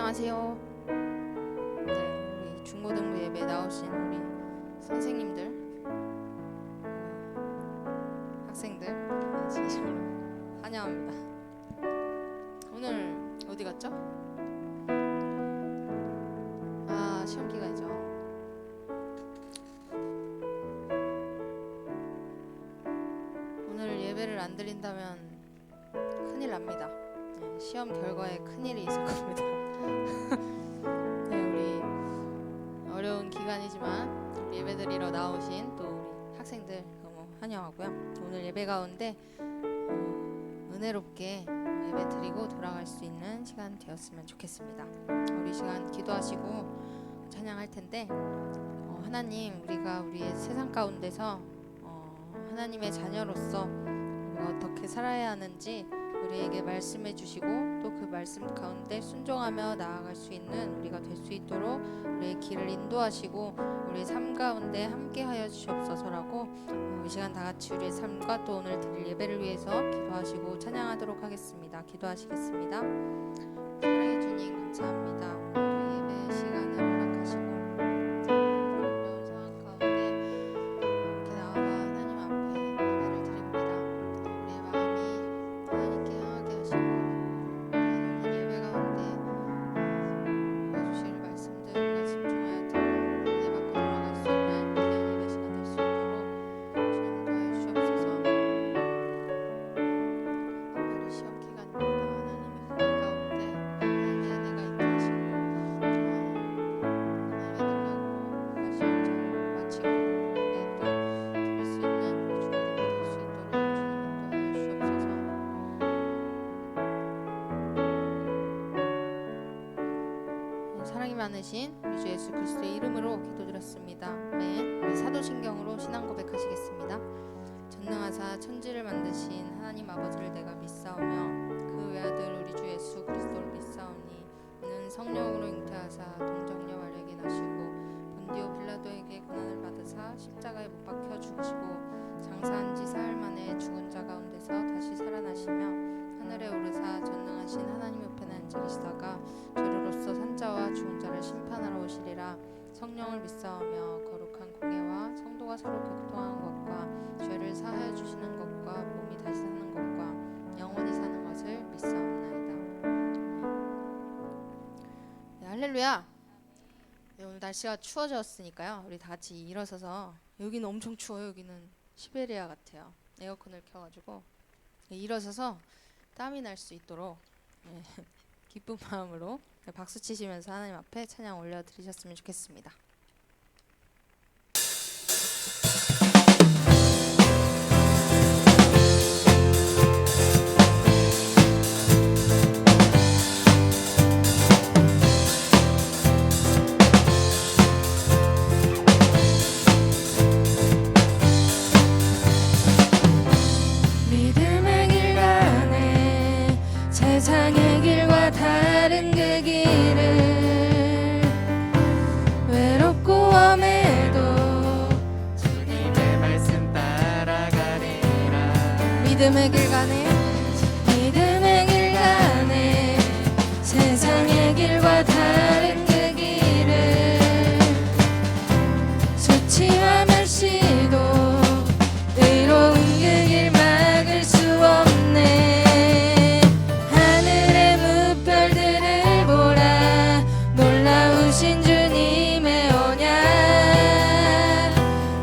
안녕하세요. 네, 우리 중고등부 예배 나오신 우리 선생님들, 학생들 진심으로 환영합니다. 오늘 어디 갔죠? 시험 기간이죠. 오늘 예배를 안 드린다면 큰일 납니다. 네, 시험 결과에 큰일이 있을 겁니다. 네, 우리 어려운 기간이지만 우리 예배 드리러 나오신 또 우리 학생들 너무 환영하고요. 오늘 예배 가운데 은혜롭게 예배 드리고 돌아갈 수 있는 시간 되었으면 좋겠습니다. 우리 시간 기도하시고 찬양할 텐데 하나님, 우리가 우리의 세상 가운데서 하나님의 자녀로서 우리가 어떻게 살아야 하는지 우리에게 말씀해 주시고 또 그 말씀 가운데 순종하며 나아갈 수 있는 우리가 될 수 있도록 우리의 길을 인도하시고 우리의 삶 가운데 함께하여 주시옵소서라고 이 시간 다 같이 우리의 삶과 또 오늘 드릴 예배를 위해서 기도하시고 찬양하도록 하겠습니다. 기도하시겠습니다. 사랑의 주님, 감사합니다. 우리 예배 시간을 허락하시고 어려운 상황 가운데 이렇게 나와 하나님 앞에 예배를 드립니다. 우리의 마음이 하나님께 향하게 하시고 오늘 예배 가운데 보여주실 말씀들 우리가 집중하여 듣고 은혜 받고 돌아갈 수 있는 귀한 예배 시간 될 수 있도록 주님 도와주시옵소서. 특별히 시험 기간입니다. 하나님의 은혜 가운데 하나님의 은혜가 있게 하시고 하나님의 능력으로 시험 잘 마치고 우리의 또 드릴 수 있는 우리 중고등부 될 수 있도록 주님 인도하여 주시옵소서. 사랑이 많으신 우리 주 예수 그리스도의 이름으로 기도드렸습니다. 아멘. 우리 사도신경으로 신앙 고백하시겠습니다. 전능하사 천지를 만드신 하나님 아버지를 내가 믿사오며 그 외아들 우리 주 예수 그리스도를 믿사오니 이는 성령으로 잉태하사 동정녀 마리아에게 나시고 본디오 빌라도에게 고난을 받으사 십자가에 못 박혀 죽으시고 장사한 지 사흘 만에 죽은 자 가운데서 다시 살아나시며 하늘에 오르사 전능하신 하나님 옆에는 앉아 계시다가 죄로로서 산자와 죽은 자를 심판하러 오시리라. 성령을 믿사오며 거룩한 공예와 성도가 서로 교통하는 것과 죄를 사하여 주시는 것과 몸이 다시 사는 것과 영원히 사는 것을 믿사옵나이다. 네, 할렐루야. 네, 오늘 날씨가 추워졌으니까요. 우리 다 같이 일어서서, 여기는 엄청 추워요. 여기는 시베리아 같아요. 에어컨을 켜가지고 일어서서 땀이 날 수 있도록 기쁜 마음으로 박수 치시면서 하나님 앞에 찬양 올려드리셨으면 좋겠습니다. 믿음의 길 가네 세상의 길과 다른 그 길을 외롭고 험해도 주님의 말씀 따라가리라. 믿음의 길 가네 믿음의 길 가네 세상의 길과 다른 그 길을 수치와 멸시도 의로운 그 길 막을 수 없네. 하늘의 무별들을 보라 놀라우신 주님의 언약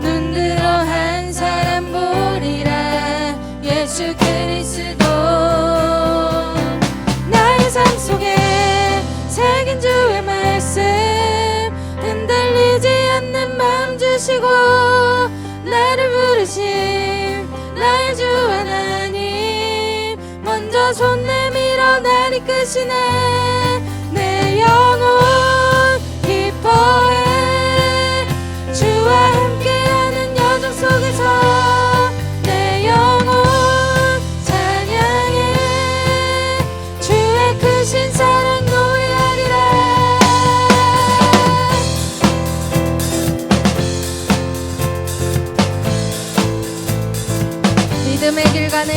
눈들어 한 사람 보리라. 예수 그리스도 나의 삶 속에 새긴 주의 말씀 흔들리지 않는 마음 주시고 나를 부르심 나의 주 하나님 먼저 손 내밀어 날 이끄시네. 내 영혼 기뻐해 주와 함께하는 여정 속에서 내 영혼 찬양해 주의 크신 사랑 노래하리라. 믿음의 길 가네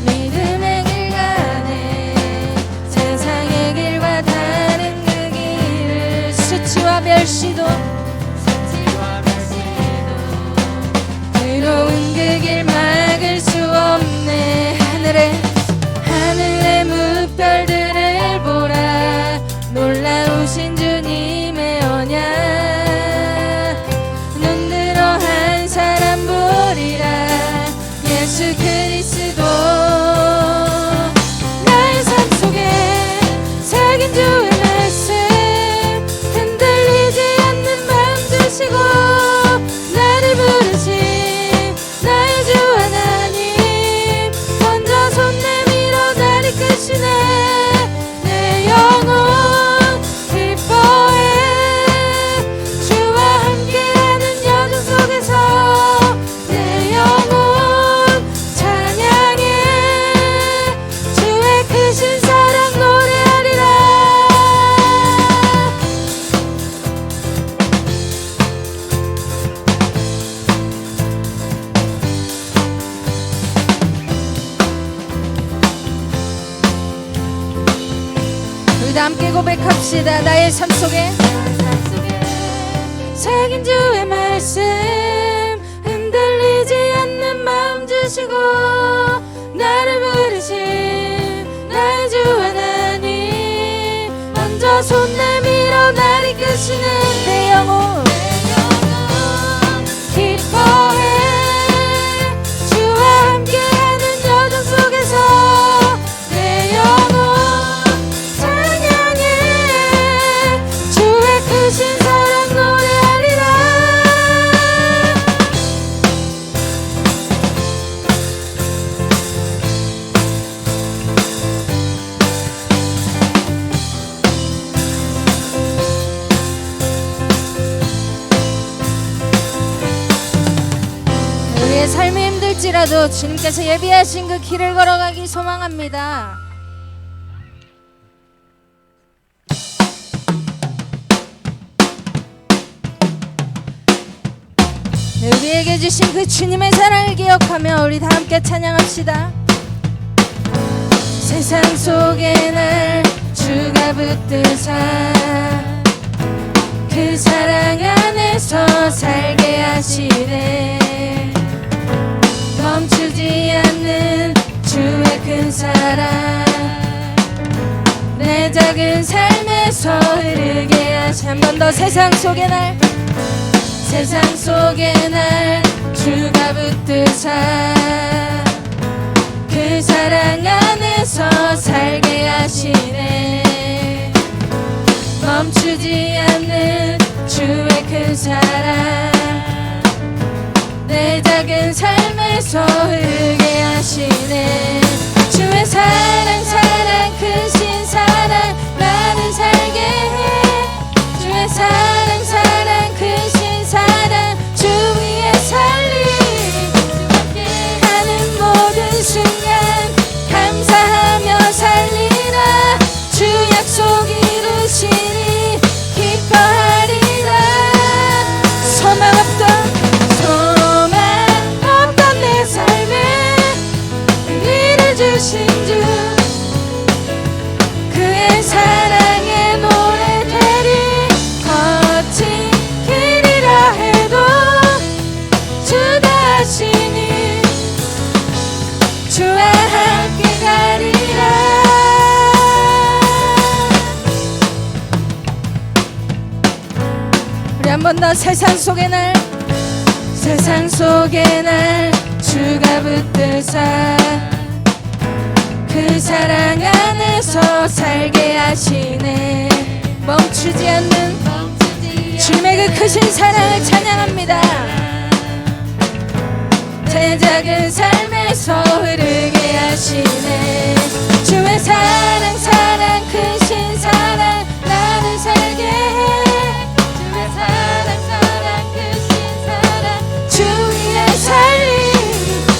믿음의 길 가네 멸시도 산지와 멸시도 괴로운 그 길 막을 수 없네. 하늘의 무별들을 보라. 놀라우신 주님의 언약. 눈 들어 한 사람 보리라. 예수 그리스도. 나의 삶 속에 새긴 주의 말씀. 흔들리지 않는 마음 주시고 나를 부르신 나의 주 하나님. 먼저 손 내밀어 나를 끄시네. 내 영혼 기뻐해. 주와 함께하는 여정 속에서 내 영혼 찬양해. 주의 크신 사랑 노래하리라. 우리 다 함께 고백합시다. 나의 삶 속에 새긴 주의 말씀. 흔들리지 않는 마음 주시고 나를 부르신 나의 주 하나님. 먼저 손 내밀어 나를 이끄시는 내 영혼 기뻐해. 주와 함께하는 여정 속에서 내 영혼 찬양해. 주의 크신 사랑 노래하리라. 우리의 삶이 힘들지라도 주님께서 예비하신 그 길을 걸어가기 소망합니다. 우리에게 주신 그 주님의 사랑을 기억하며 우리 다 함께 찬양합시다. 세상 속에 날 주가 붙드사 그 사랑 안에서 살게 하시네. 멈추지 않는 주의 큰 사랑 내 작은 삶에서 흐르게 하시. 한 번 더. 세상 속에 날 주가 붙드사 그 사랑 안에서 살게 하시네. 멈추지 않는 주의 큰 사랑 내 작은 삶에서 흐르게 하시네. 주의 사랑 크신 사랑 나를 살게 해. 주의 사랑 크신 사랑 주 위에 살리. 하는 모든 순간 감사하며 살리라. 주 약속 이루시니 기뻐하리라. 소망 없던 내 삶에 의미를 주신 주 그의 사랑의 노래 되리. 거친 길이라 해도 주 다시니 주와 함께 가리라. 우리 한 번 더. 세상 속에 날 주가 붙드사 그 사랑 안에서 살게 하시네. 멈추지 않는 주님의 그 크신 사랑을 찬양합니다. 제 작은 삶에서 흐르게 하시네. 주의 사랑 크신 사랑 나를 살게 해. 주의 사랑 크신 사랑 주 위에 살리.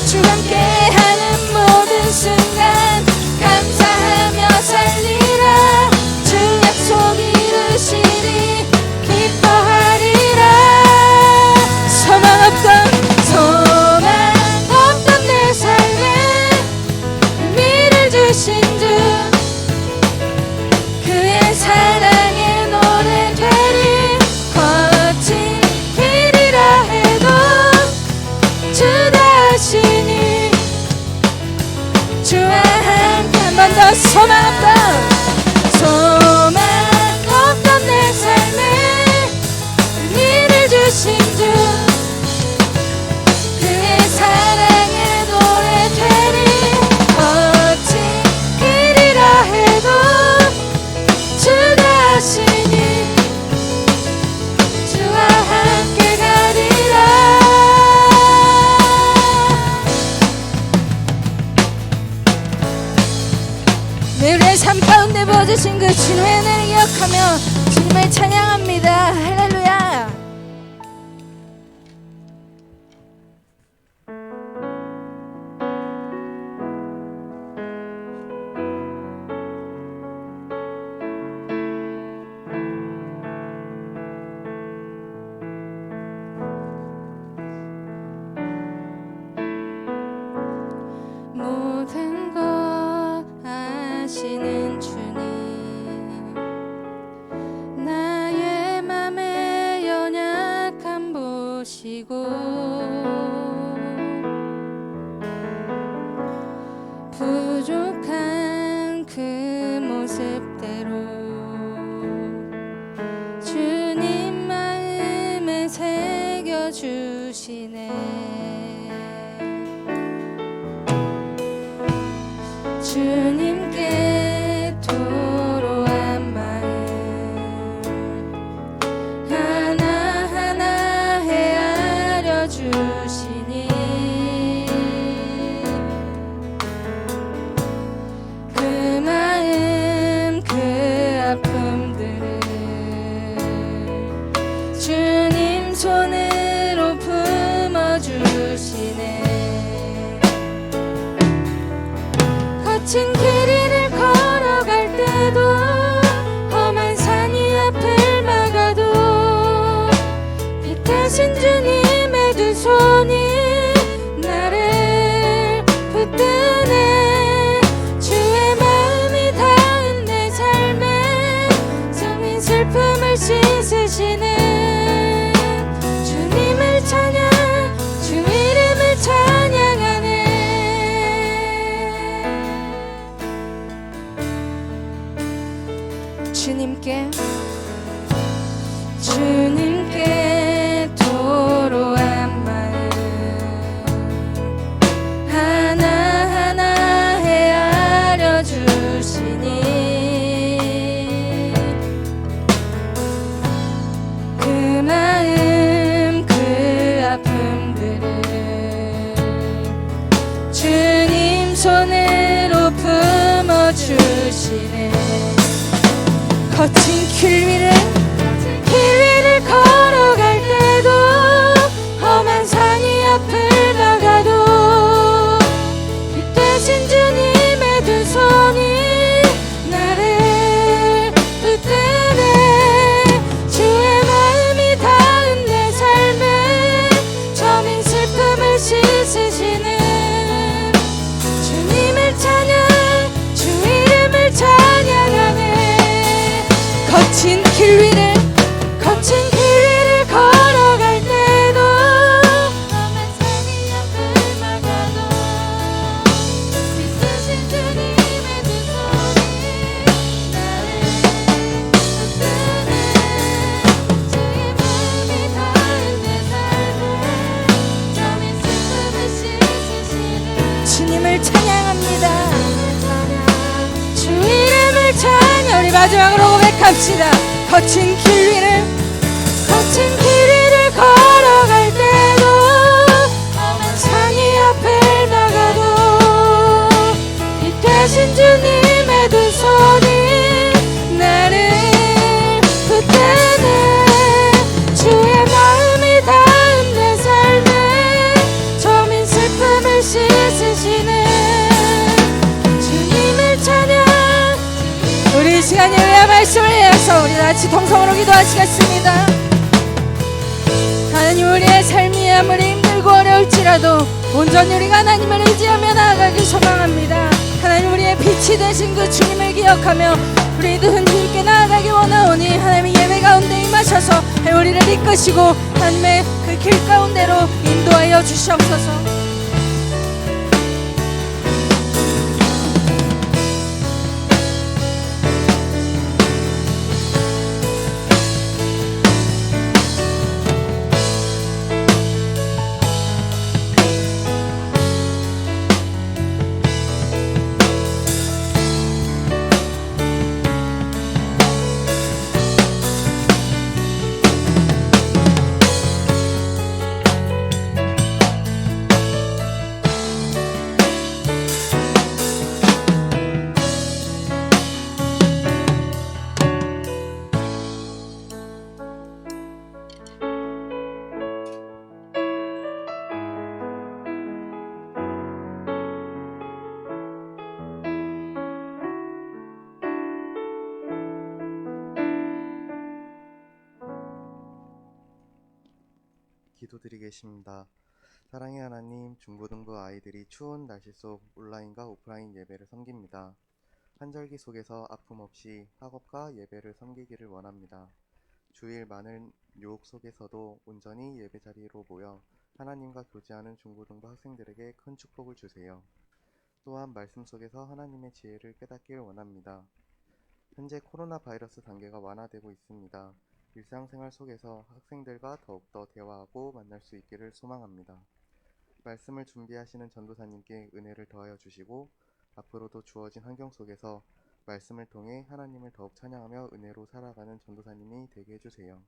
주 함께하는 모든 순간 감사하며 살리라. 주 약속 이루시리 기뻐하리라. 소망 없던 내 삶에 의미를 주신 주 그 진노의 은혜를 기억하며 주님을 찬양합니다. 할렐루야. 모든 것 아시는 주님, 나의 맘의 연약함 보시고 부족한 그 모습대로 주님 마음에 새겨주시네. 주님께 토로한 마음 하나하나 헤아려 주시니 그 마음 그 아픔들을 주님 손으로 품어주시네. 거친 길 위를 걸어갈 때도 험한 산이 앞을 막아도 빛하신 주님의 두 손이 나를 붙드네. 주의 마음이 닿은 내 삶에 성인 슬픔을 씻으시는 주님을 찬양, 주 이름을 찬양하네. 주님께 토로한 마음 하나하나 헤아려 주시니 그 마음 그 아픔들을 주님 손으로 품어주시네. 거친 길 위를 걸어갈 때도 험한 산이 앞을 막아도 빛되신 주님의 두 손이 나를 붙드네. 주의 마음이 닿은 내 삶에 저민 슬픔을 씻으시는 주님을 찬양, 주 이름을 찬양하네. 거친 길 위를 걸어갈 때도 험한 산이 앞을 막아도 빛드신 주님의 두 손이 나를 붙드네. 주의 마음이 닿은 내 삶에 저민 슬픔을 씻으시는 주님을 찬양합니다. 주 이름을 찬양. 우리 마지막으로 고백합시다. 거친 길 위를 걸어갈 때도 험한 산이 앞을 막아도 빛되신 주님의 두 손이 나를 붙드네. 주의 마음이 닿은 내 삶에 저민 슬픔을 씻으시는 주님을 찬양. 우리 이 시간 예배의 말씀을 위해서 우리 같이 통성으로 기도하시겠습니다. 하나님, 우리의 삶이 아무리 힘들고 어려울지라도 온전히 우리가 하나님을 의지하며 나아가길 소망합니다. 하나님, 우리의 빛이 되신 그 주님을 기억하며 우리도 흔들게 나아가기 원하오니 하나님의 예배 가운데 임하셔서 우리를 이끄시고 하나님의 그 길 가운데로 인도하여 주시옵소서. 기도드리겠습니다. 사랑의 하나님, 중고등부 아이들이 추운 날씨 속 온라인과 오프라인 예배를 섬깁니다. 한절기 속에서 아픔 없이 학업과 예배를 섬기기를 원합니다. 주일 많은 유혹 속에서도 온전히 예배 자리로 모여 하나님과 교제하는 중고등부 학생들에게 큰 축복을 주세요. 또한 말씀 속에서 하나님의 지혜를 깨닫길 원합니다. 현재 코로나 바이러스 단계가 완화되고 있습니다. 일상생활 속에서 학생들과 더욱더 대화하고 만날 수 있기를 소망합니다. 말씀을 준비하시는 전도사님께 은혜를 더하여 주시고 앞으로도 주어진 환경 속에서 말씀을 통해 하나님을 더욱 찬양하며 은혜로 살아가는 전도사님이 되게 해주세요.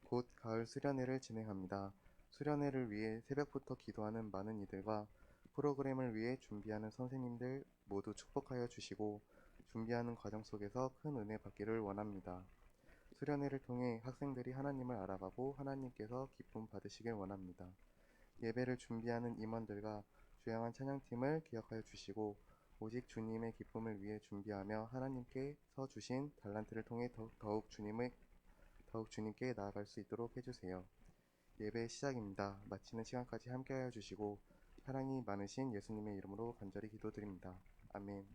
곧 가을 수련회를 진행합니다. 수련회를 위해 새벽부터 기도하는 많은 이들과 프로그램을 위해 준비하는 선생님들 모두 축복하여 주시고 준비하는 과정 속에서 큰 은혜 받기를 원합니다. 수련회를 통해 학생들이 하나님을 알아가고 하나님께서 기쁨 받으시길 원합니다. 예배를 준비하는 임원들과 주양한 찬양팀을 기억하여 주시고 오직 주님의 기쁨을 위해 준비하며 하나님께서 주신 달란트를 통해 더욱 주님께 나아갈 수 있도록 해주세요. 예배의 시작입니다. 마치는 시간까지 함께하여 주시고 사랑이 많으신 예수님의 이름으로 간절히 기도드립니다. 아멘.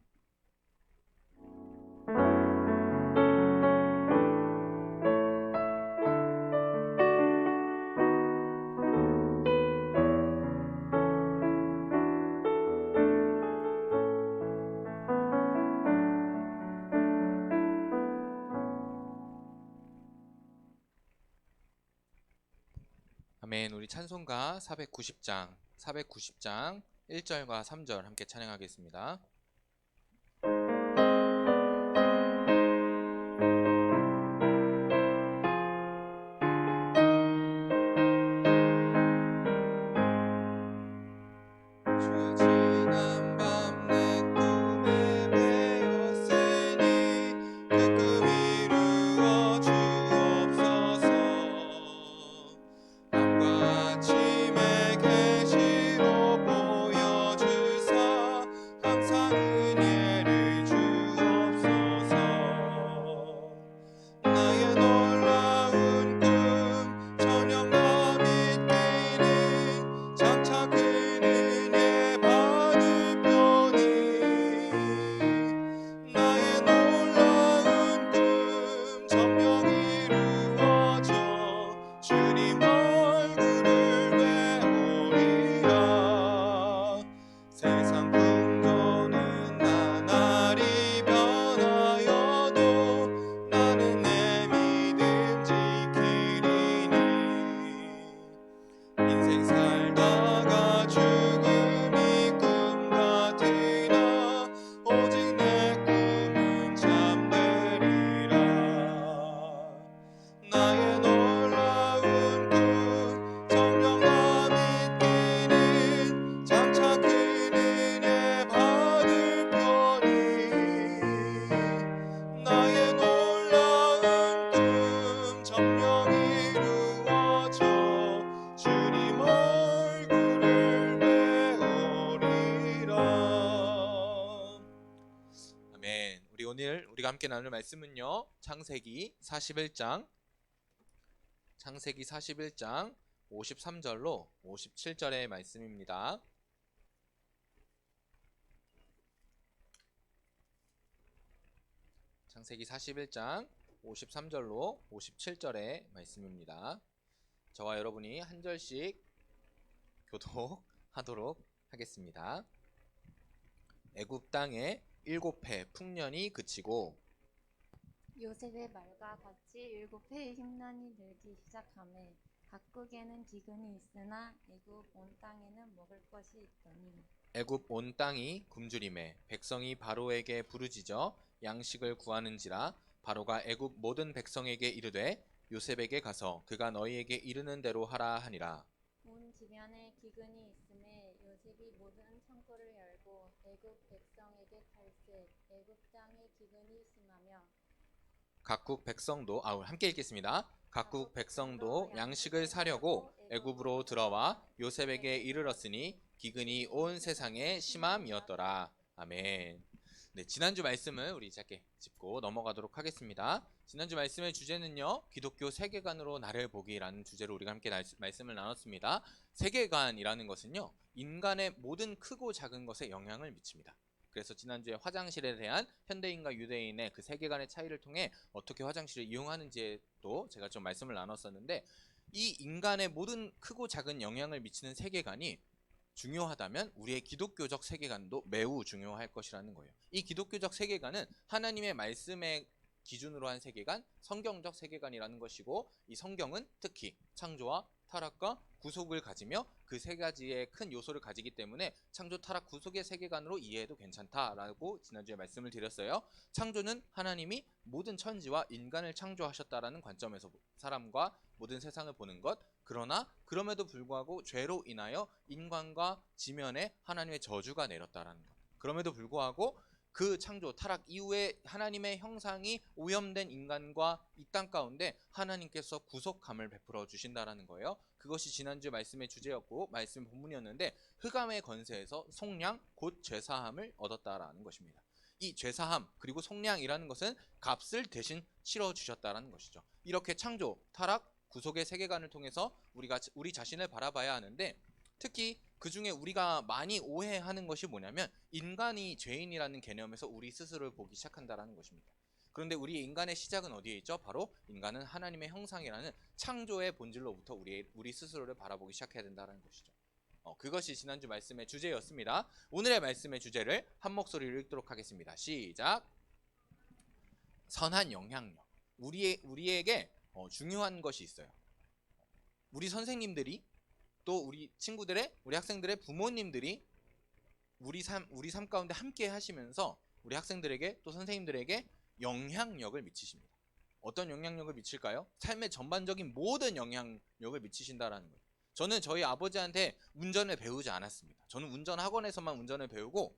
아멘. 우리 찬송가 490장 1절과 3절 함께 찬양하겠습니다. 지난 밤 내 꿈에 배었으니 그 꿈 이루어 주옵소서. 밤과 아침의 계시로 보여주사 항상 은혜를 주옵소서. 나의 놀라운 꿈 저녁과 믿기는 장차 그 은혜 받을 편이. 나의 놀라운 꿈 점령 이루어져 주님 얼굴을 배우리라. 세상 풍조는 나날이 변하여도 나는 내 믿음 지키리니. 인생 살다가 죽음이 꿈 같으나 오직 내 꿈은 잠되리라. 나의 놀라운 꿈 정령과 믿기는 장차 큰 은혜 받을 편이. 나의 놀라운 꿈 점령 이루어져 주님 얼굴을 배우리라. 아멘. 우리가 함께 나눌 말씀은요, 창세기 41장 53절로 57절의 말씀입니다. 창세기 41장 53절로 57절의 말씀입니다. 저와 여러분이 한 절씩 교독하도록 하겠습니다. 애굽 땅에 7해 풍년이 그치고 요셉의 말과 같이 7해의 흉년이 늘기 시작하매 각국에는 기근이 있으나 애굽 온 땅에는 먹을 것이 있더니 애굽 온 땅이 굶주림에 백성이 바로에게 부르짖어 양식을 구하는지라. 바로가 애굽 모든 백성에게 이르되 요셉에게 가서 그가 너희에게 이르는 대로 하라 하니라. 온 지면에 기근이 있음에 요셉이 모든 창고를 열고 애굽 백성에게 탈세 애굽 땅에 기근이 심하며 각국 백성도 함께 읽겠습니다. 각국 백성도 양식을 사려고 애굽으로 들어와 요셉에게 이르렀으니 기근이 온 세상에 심함이었더라. 아멘. 네, 지난주 말씀을 우리 짧게 짚고 넘어가도록 하겠습니다. 지난주 말씀의 주제는요, 기독교 세계관으로 나를 보기라는 주제로 우리가 함께 말씀을 나눴습니다. 세계관이라는 것은요, 인간의 모든 크고 작은 것에 영향을 미칩니다. 그래서 지난주에 화장실에 대한 현대인과 유대인의 그 세계관의 차이를 통해 어떻게 화장실을 이용하는지에도 제가 좀 말씀을 나눴었는데, 이 인간의 모든 크고 작은 영향을 미치는 세계관이 중요하다면 우리의 기독교적 세계관도 매우 중요할 것이라는 거예요. 이 기독교적 세계관은 하나님의 말씀에 기준으로 한 세계관, 성경적 세계관이라는 것이고, 이 성경은 특히 창조와 타락과 구속을 가지며 그 세 가지의 큰 요소를 가지기 때문에 창조, 타락, 구속의 세계관으로 이해해도 괜찮다라고 지난주에 말씀을 드렸어요. 창조는 하나님이 모든 천지와 인간을 창조하셨다라는 관점에서 사람과 모든 세상을 보는 것, 그러나 그럼에도 불구하고 죄로 인하여 인간과 지면에 하나님의 저주가 내렸다라는 것, 그럼에도 불구하고 그 창조, 타락 이후에 하나님의 형상이 오염된 인간과 이 땅 가운데 하나님께서 구속함을 베풀어 주신다라는 거예요. 그것이 지난주 말씀의 주제였고 말씀 본문이었는데, 흑암의 권세에서 속량 곧 죄사함을 얻었다라는 것입니다. 이 죄사함 그리고 속량이라는 것은 값을 대신 치러 주셨다라는 것이죠. 이렇게 창조, 타락, 구속의 세계관을 통해서 우리가 우리 자신을 바라봐야 하는데, 특히 그 중에 우리가 많이 오해하는 것이 뭐냐면 인간이 죄인이라는 개념에서 우리 스스로를 보기 시작한다는 것입니다. 그런데 우리 인간의 시작은 어디에 있죠? 바로 인간은 하나님의 형상이라는 창조의 본질로부터 우리 스스로를 바라보기 시작해야 된다는 것이죠. 그것이 지난주 말씀의 주제였습니다. 오늘의 말씀의 주제를 한 목소리로 읽도록 하겠습니다. 시작. 선한 영향력. 우리에게 중요한 것이 있어요. 우리 선생님들이, 또 우리 친구들의, 우리 학생들의 부모님들이 우리 삶 가운데 함께 하시면서 우리 학생들에게 또 선생님들에게 영향력을 미치십니다. 어떤 영향력을 미칠까요? 삶의 전반적인 모든 영향력을 미치신다라는 거예요. 저는 저희 아버지한테 운전을 배우지 않았습니다. 저는 운전 학원에서만 운전을 배우고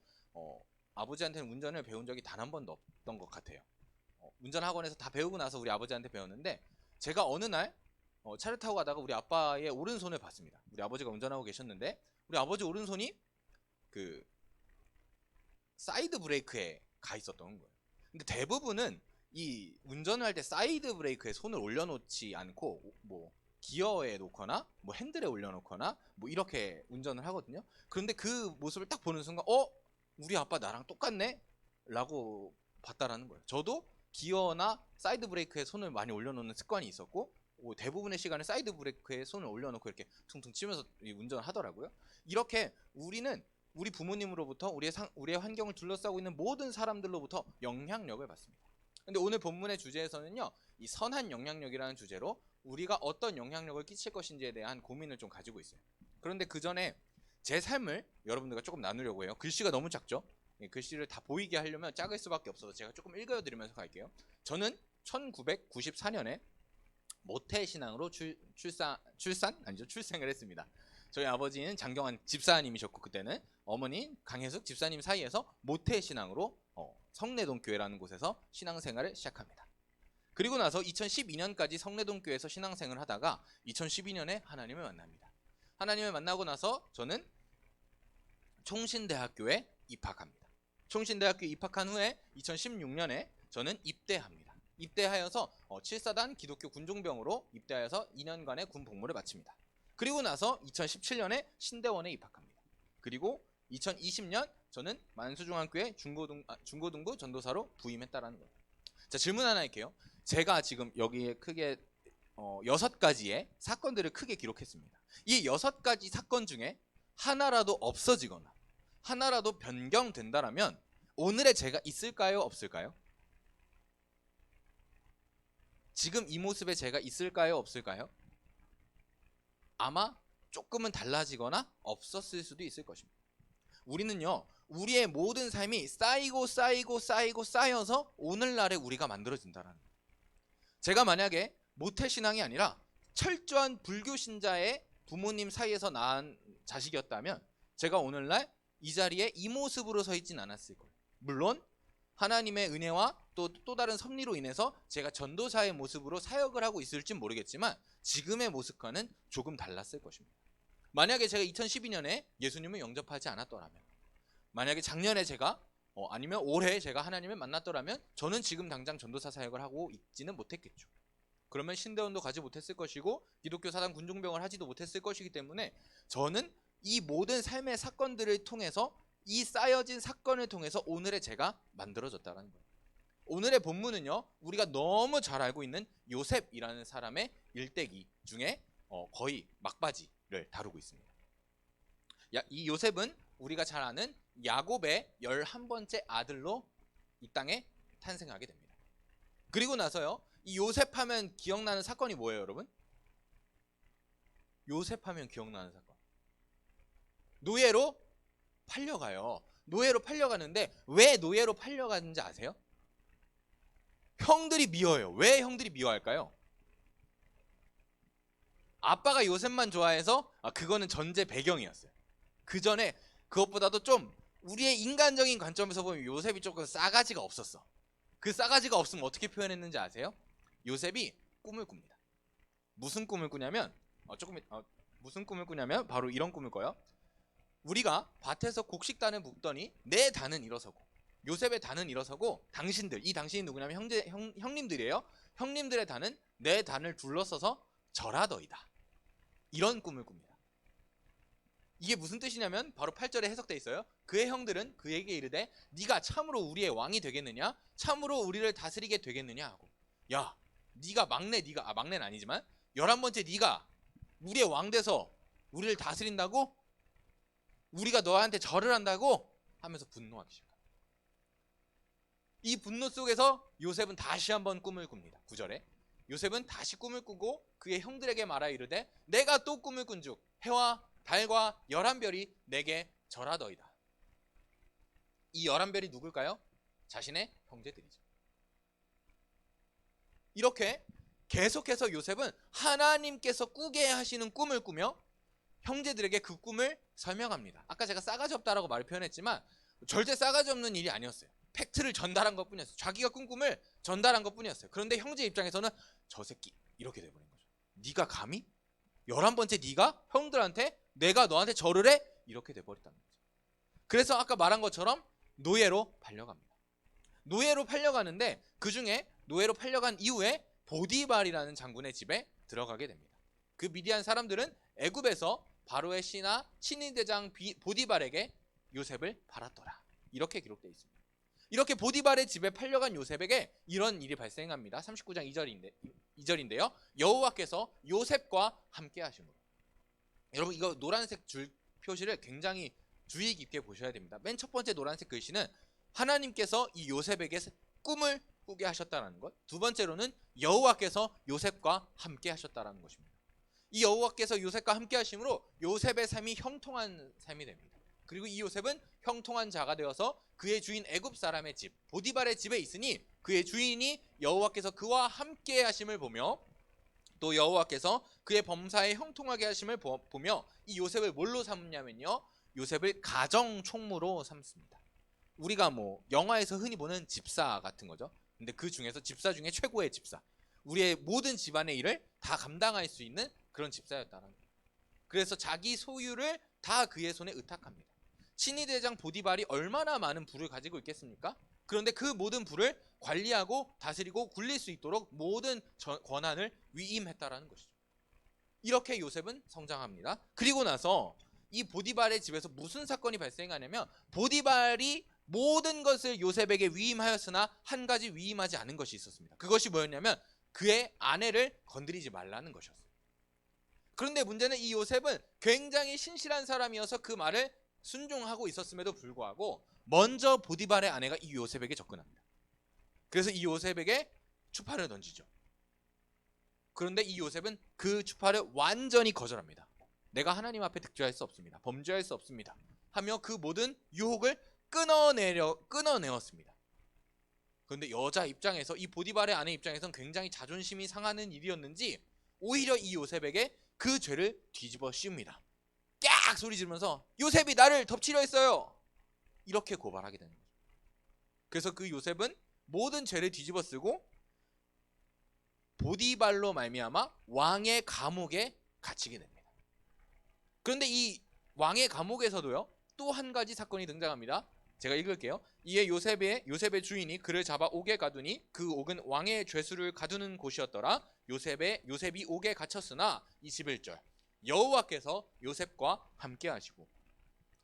아버지한테는 운전을 배운 적이 단 한 번도 없던 것 같아요. 운전 학원에서 다 배우고 나서 우리 아버지한테 배웠는데, 제가 어느 날 차를 타고 가다가 우리 아빠의 오른손을 봤습니다. 우리 아버지가 운전하고 계셨는데 우리 아버지 오른손이 그 사이드 브레이크에 가 있었던 거예요. 근데 대부분은 이 운전을 할 때 사이드 브레이크에 손을 올려놓지 않고 뭐 기어에 놓거나 뭐 핸들에 올려놓거나 뭐 이렇게 운전을 하거든요. 그런데 그 모습을 딱 보는 순간 우리 아빠 나랑 똑같네? 라고 봤다라는 거예요. 저도 기어나 사이드 브레이크에 손을 많이 올려놓는 습관이 있었고, 대부분의 시간에 사이드 브레이크에 손을 올려놓고 이렇게 퉁퉁 치면서 운전을 하더라고요. 이렇게 우리는 우리 부모님으로부터 우리의 환경을 둘러싸고 있는 모든 사람들로부터 영향력을 받습니다. 근데 오늘 본문의 주제에서는요, 이 선한 영향력이라는 주제로 우리가 어떤 영향력을 끼칠 것인지에 대한 고민을 좀 가지고 있어요. 그런데 그 전에 제 삶을 여러분들과 조금 나누려고 해요. 글씨가 너무 작죠? 글씨를 다 보이게 하려면 작을 수밖에 없어서 제가 조금 읽어드리면서 갈게요. 저는 1994년에 모태신앙으로 출생을 했습니다. 저희 아버지는 장경환 집사님이셨고, 그때는 어머니 강혜숙 집사님 사이에서 모태신앙으로 성내동교회라는 곳에서 신앙생활을 시작합니다. 그리고 나서 2012년까지 성내동교회에서 신앙생활을 하다가 2012년에 하나님을 만납니다. 하나님을 만나고 나서 저는 총신대학교에 입학합니다. 총신대학교에 입학한 후에 2016년에 저는 입대합니다. 입대하여서 7사단 기독교 군종병으로 입대하여서 2년간의 군 복무를 마칩니다. 그리고 나서 2017년에 신대원에 입학합니다. 그리고 2020년 저는 만수중앙교회 중고등부 전도사로 부임했다라는 거예요. 자, 질문 하나 할게요. 제가 지금 여기에 크게 6가지의 사건들을 크게 기록했습니다. 이 6가지 사건 중에 하나라도 없어지거나 하나라도 변경된다라면 오늘의 제가 있을까요? 없을까요? 지금 이 모습의 제가 있을까요? 없을까요? 아마 조금은 달라지거나 없었을 수도 있을 것입니다. 우리는요, 우리의 모든 삶이 쌓여서 오늘날의 우리가 만들어진다라는 거예요. 제가 만약에 모태신앙이 아니라 철저한 불교신자의 부모님 사이에서 낳은 자식이었다면 제가 오늘날 이 자리에 이 모습으로 서 있진 않았을 거예요. 물론 하나님의 은혜와 또 다른 섭리로 인해서 제가 전도사의 모습으로 사역을 하고 있을진 모르겠지만 지금의 모습과는 조금 달랐을 것입니다. 만약에 제가 2012년에 예수님을 영접하지 않았더라면, 만약에 작년에 제가 아니면 올해 제가 하나님을 만났더라면 저는 지금 당장 전도사 사역을 하고 있지는 못했겠죠. 그러면 신대원도 가지 못했을 것이고 기독교 사단 군종병을 하지도 못했을 것이기 때문에 저는 이 모든 삶의 사건들을 통해서 이 쌓여진 사건을 통해서 오늘의 제가 만들어졌다는 거예요. 오늘의 본문은요, 우리가 너무 잘 알고 있는 요셉이라는 사람의 일대기 중에 거의 막바지를 다루고 있습니다. 이 요셉은 우리가 잘 아는 야곱의 11번째 아들로 이 땅에 탄생하게 됩니다. 그리고 나서요, 이 요셉 하면 기억나는 사건이 뭐예요, 여러분? 요셉 하면 기억나는 사건. 노예로 팔려가요. 노예로 팔려가는데 왜 노예로 팔려가는지 아세요? 형들이 미워요. 왜 형들이 미워할까요? 아빠가 요셉만 좋아해서 그거는 전제 배경이었어요. 그 전에 그것보다도 좀 우리의 인간적인 관점에서 보면 요셉이 조금 싸가지가 없었어. 그 싸가지가 없으면 어떻게 표현했는지 아세요? 요셉이 꿈을 꿉니다. 무슨 꿈을 꾸냐면 무슨 꿈을 꾸냐면 바로 이런 꿈을 꿔요. 우리가 밭에서 곡식단을 묶더니 내 단은 일어서고 요셉의 단은 일어서고 당신들, 이 당신이 누구냐면 형님들이에요. 형님들의 단은 내 단을 둘러서서 절하더이다. 이런 꿈을 꿉니다. 이게 무슨 뜻이냐면 바로 8절에 해석되어 있어요. 그의 형들은 그에게 이르되 네가 참으로 우리의 왕이 되겠느냐? 참으로 우리를 다스리게 되겠느냐? 하고, 야, 네가 막내는 아니지만 11번째 네가 우리의 왕 돼서 우리를 다스린다고? 우리가 너한테 절을 한다고? 하면서 분노하기 시작합니다. 이 분노 속에서 요셉은 다시 한번 꿈을 꿉니다. 9절에 요셉은 다시 꿈을 꾸고 그의 형들에게 말하 이르되 내가 또 꿈을 꾼즉 해와 달과 11별이 내게 절하더이다. 이 11별이 누굴까요? 자신의 형제들이죠. 이렇게 계속해서 요셉은 하나님께서 꾸게 하시는 꿈을 꾸며 형제들에게 그 꿈을 설명합니다. 아까 제가 싸가지 없다라고 말을 표현했지만 절대 싸가지 없는 일이 아니었어요. 팩트를 전달한 것뿐이었어요. 자기가 꾼 꿈을 전달한 것뿐이었어요. 그런데 형제 입장에서는 저 새끼 이렇게 돼버린 거죠. 네가 감히? 11번째 네가 형들한테 내가 너한테 절을 해? 이렇게 돼버렸다는 거죠. 그래서 아까 말한 것처럼 노예로 팔려갑니다. 노예로 팔려가는데 그 중에 노예로 팔려간 이후에 보디발이라는 장군의 집에 들어가게 됩니다. 그 미디안 사람들은 애굽에서 바로의 신이 대장 보디발에게 요셉을 팔았더라. 이렇게 기록되어 있습니다. 이렇게 보디발의 집에 팔려간 요셉에게 이런 일이 발생합니다. 39장 2절인데요. 여호와께서 요셉과 함께 하심으로. 여러분 이거 노란색 줄 표시를 굉장히 주의 깊게 보셔야 됩니다. 맨 첫 번째 노란색 글씨는 하나님께서 이 요셉에게 꿈을 꾸게 하셨다는 것. 두 번째로는 여호와께서 요셉과 함께 하셨다는 것입니다. 이 여호와께서 요셉과 함께 하심으로 요셉의 삶이 형통한 삶이 됩니다. 그리고 이 요셉은 형통한 자가 되어서 그의 주인 애굽 사람의 집 보디발의 집에 있으니 그의 주인이 여호와께서 그와 함께 하심을 보며 또 여호와께서 그의 범사에 형통하게 하심을 보며 이 요셉을 뭘로 삼냐면요, 요셉을 가정 총무로 삼습니다. 우리가 뭐 영화에서 흔히 보는 집사 같은 거죠. 근데 그 중에서 집사 중에 최고의 집사, 우리의 모든 집안의 일을 다 감당할 수 있는 그런 집사였다는 거예요. 그래서 자기 소유를 다 그의 손에 의탁합니다. 신이 대장 보디발이 얼마나 많은 부를 가지고 있겠습니까? 그런데 그 모든 부를 관리하고 다스리고 굴릴 수 있도록 모든 권한을 위임했다라는 것이죠. 이렇게 요셉은 성장합니다. 그리고 나서 이 보디발의 집에서 무슨 사건이 발생하냐면 보디발이 모든 것을 요셉에게 위임하였으나 한 가지 위임하지 않은 것이 있었습니다. 그것이 뭐였냐면 그의 아내를 건드리지 말라는 것이었어요. 그런데 문제는 이 요셉은 굉장히 신실한 사람이어서 그 말을 순종하고 있었음에도 불구하고 먼저 보디발의 아내가 이 요셉에게 접근합니다. 그래서 이 요셉에게 추파를 던지죠. 그런데 이 요셉은 그 추파를 완전히 거절합니다. 내가 하나님 앞에 득죄할 수 없습니다. 범죄할 수 없습니다. 하며 그 모든 유혹을 끊어내었습니다. 그런데 여자 입장에서 이 보디발의 아내 입장에서는 굉장히 자존심이 상하는 일이었는지 오히려 이 요셉에게 그 죄를 뒤집어 씌웁니다. 깍 소리 지르면서 요셉이 나를 덮치려 했어요. 이렇게 고발하게 되는 거죠. 그래서 그 요셉은 모든 죄를 뒤집어 쓰고 보디발로 말미암아 왕의 감옥에 갇히게 됩니다. 그런데 이 왕의 감옥에서도요, 또 한 가지 사건이 등장합니다. 제가 읽을게요. 이에 요셉의 주인이 그를 잡아 옥에 가두니 그 옥은 왕의 죄수를 가두는 곳이었더라. 요셉이 옥에 갇혔으나 21절 여호와께서 요셉과 함께 하시고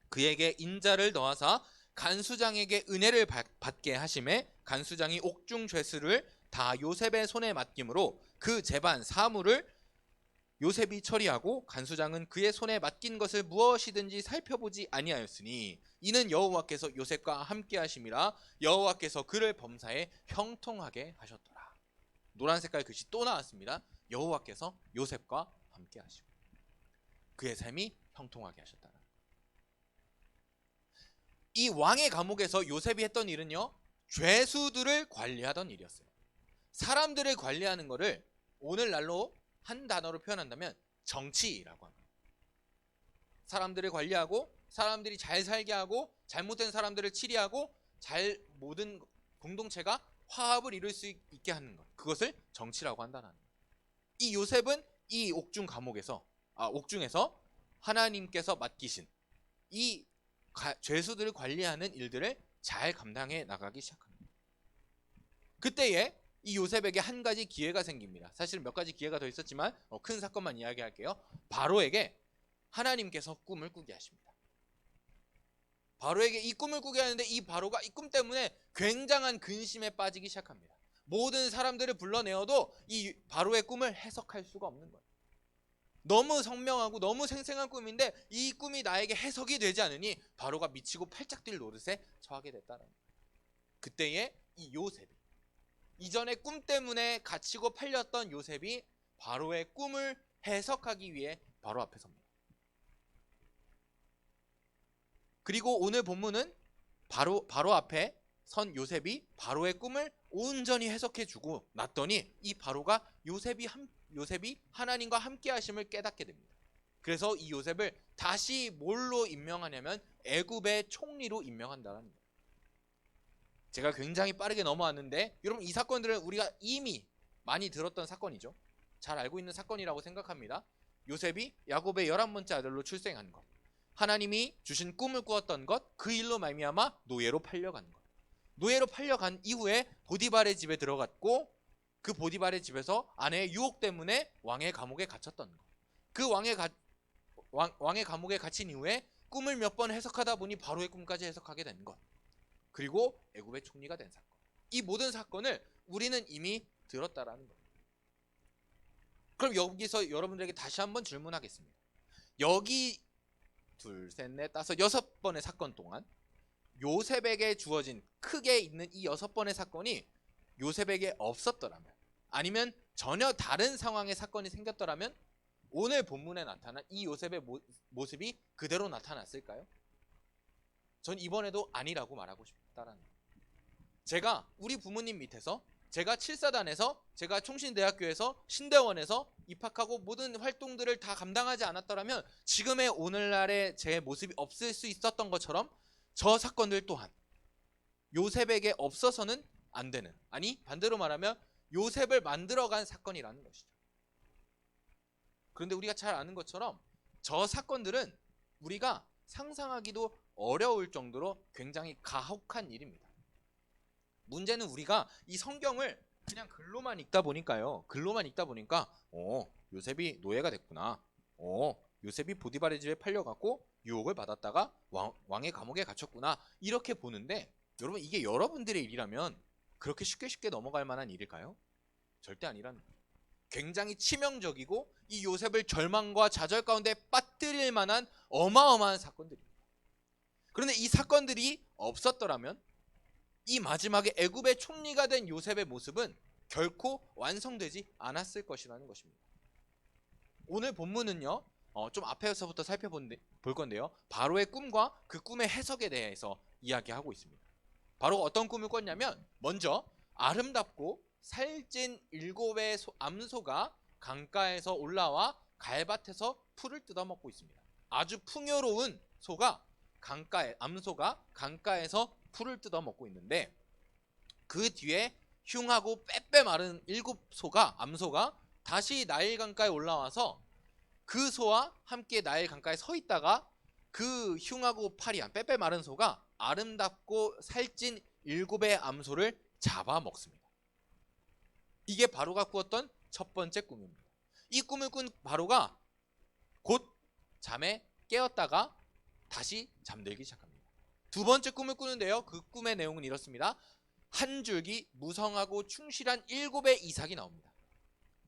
그에게 인자를 더하사 간수장에게 은혜를 받게 하심에 간수장이 옥중 죄수를 다 요셉의 손에 맡김으로 그 재반 사물을 요셉이 처리하고 간수장은 그의 손에 맡긴 것을 무엇이든지 살펴보지 아니하였으니 이는 여호와께서 요셉과 함께 하심이라. 여호와께서 그를 범사에 형통하게 하셨더라. 노란 색깔 글씨 또 나왔습니다. 여호와께서 요셉과 함께 하시고 그의 삶이 형통하게 하셨다. 이 왕의 감옥에서 요셉이 했던 일은요, 죄수들을 관리하던 일이었어요. 사람들을 관리하는 것을 오늘날로 한 단어로 표현한다면 정치라고 합니다. 사람들을 관리하고 사람들이 잘 살게 하고 잘못된 사람들을 치리하고 모든 공동체가 화합을 이룰 수 있게 하는 것, 그것을 정치라고 한다는 거예요. 이 요셉은 이 옥중에서 하나님께서 맡기신 이 죄수들을 관리하는 일들을 잘 감당해 나가기 시작합니다. 그때에 이 요셉에게 한 가지 기회가 생깁니다. 사실은 몇 가지 기회가 더 있었지만 큰 사건만 이야기할게요. 바로에게 하나님께서 꿈을 꾸게 하십니다. 바로에게 이 꿈을 꾸게 하는데 이 바로가 이 꿈 때문에 굉장한 근심에 빠지기 시작합니다. 모든 사람들을 불러내어도 이 바로의 꿈을 해석할 수가 없는 거예요. 너무 선명하고 너무 생생한 꿈인데 이 꿈이 나에게 해석이 되지 않으니 바로가 미치고 팔짝 뛸 노릇에 처하게 됐다는 거예요. 그때에 이 요셉이 이전에 꿈 때문에 갇히고 팔렸던 요셉이 바로의 꿈을 해석하기 위해 바로 앞에 섭니다. 그리고 오늘 본문은 바로 앞에 선 요셉이 바로의 꿈을 온전히 해석해주고 났더니 이 바로가 요셉이 하나님과 함께 하심을 깨닫게 됩니다. 그래서 이 요셉을 다시 뭘로 임명하냐면 애굽의 총리로 임명한다는 거예요. 제가 굉장히 빠르게 넘어왔는데 여러분, 이 사건들은 우리가 이미 많이 들었던 사건이죠. 잘 알고 있는 사건이라고 생각합니다. 요셉이 야곱의 11번째 아들로 출생한 것, 하나님이 주신 꿈을 꾸었던 것, 그 일로 말미암아 노예로 팔려간 것, 노예로 팔려간 이후에 보디발의 집에 들어갔고 그 보디발의 집에서 아내의 유혹 때문에 왕의 감옥에 갇혔던 것, 그 왕의 감옥에 갇힌 이후에 꿈을 몇 번 해석하다 보니 바로의 꿈까지 해석하게 된 것, 그리고 애굽의 총리가 된 사건, 이 모든 사건을 우리는 이미 들었다라는 겁니다. 그럼 여기서 여러분들에게 다시 한번 질문하겠습니다. 여기 둘, 셋, 넷, 다섯, 6번의 사건 동안 요셉에게 주어진 크게 있는 이 6번의 사건이 요셉에게 없었더라면, 아니면 전혀 다른 상황의 사건이 생겼더라면 오늘 본문에 나타난 이 요셉의 모습이 그대로 나타났을까요? 전 이번에도 아니라고 말하고 싶다라는 거예요. 제가 우리 부모님 밑에서, 제가 7사단에서, 제가 총신대학교에서, 신대원에서 입학하고 모든 활동들을 다 감당하지 않았더라면 지금의 오늘날의 제 모습이 없을 수 있었던 것처럼 저 사건들 또한 요셉에게 없어서는 안 되는, 아니 반대로 말하면 요셉을 만들어간 사건이라는 것이죠. 그런데 우리가 잘 아는 것처럼 저 사건들은 우리가 상상하기도 어려울 정도로 굉장히 가혹한 일입니다. 문제는 우리가 이 성경을 그냥 글로만 읽다 보니까 요셉이 노예가 됐구나, 요셉이 보디발의 집에 팔려갔고 유혹을 받았다가 왕의 감옥에 갇혔구나, 이렇게 보는데, 여러분, 이게 여러분들의 일이라면 그렇게 쉽게 넘어갈 만한 일일까요? 절대 아니라는 거예요. 굉장히 치명적이고 이 요셉을 절망과 좌절 가운데 빠뜨릴 만한 어마어마한 사건들입니다. 그런데 이 사건들이 없었더라면 이 마지막에 애굽의 총리가 된 요셉의 모습은 결코 완성되지 않았을 것이라는 것입니다. 오늘 본문은요, 좀 앞에서부터 살펴볼 건데요, 바로의 꿈과 그 꿈의 해석에 대해서 이야기하고 있습니다. 바로가 어떤 꿈을 꿨냐면, 먼저 아름답고 살찐 7의 암소가 강가에서 올라와 갈밭에서 풀을 뜯어먹고 있습니다. 아주 풍요로운 암소가 강가에서 풀을 뜯어먹고 있는데, 그 뒤에 흉하고 빼빼 마른 7암소가 다시 나일 강가에 올라와서 그 소와 함께 나일 강가에 서 있다가 그 흉하고 파리한 빼빼 마른 소가 아름답고 살찐 7의 암소를 잡아먹습니다. 이게 바로가 꾸었던 첫 번째 꿈입니다. 이 꿈을 꾼 바로가 곧 잠에 깨었다가 다시 잠들기 시작합니다. 두 번째 꿈을 꾸는데요. 그 꿈의 내용은 이렇습니다. 한 줄기 무성하고 충실한 7의 이삭이 나옵니다.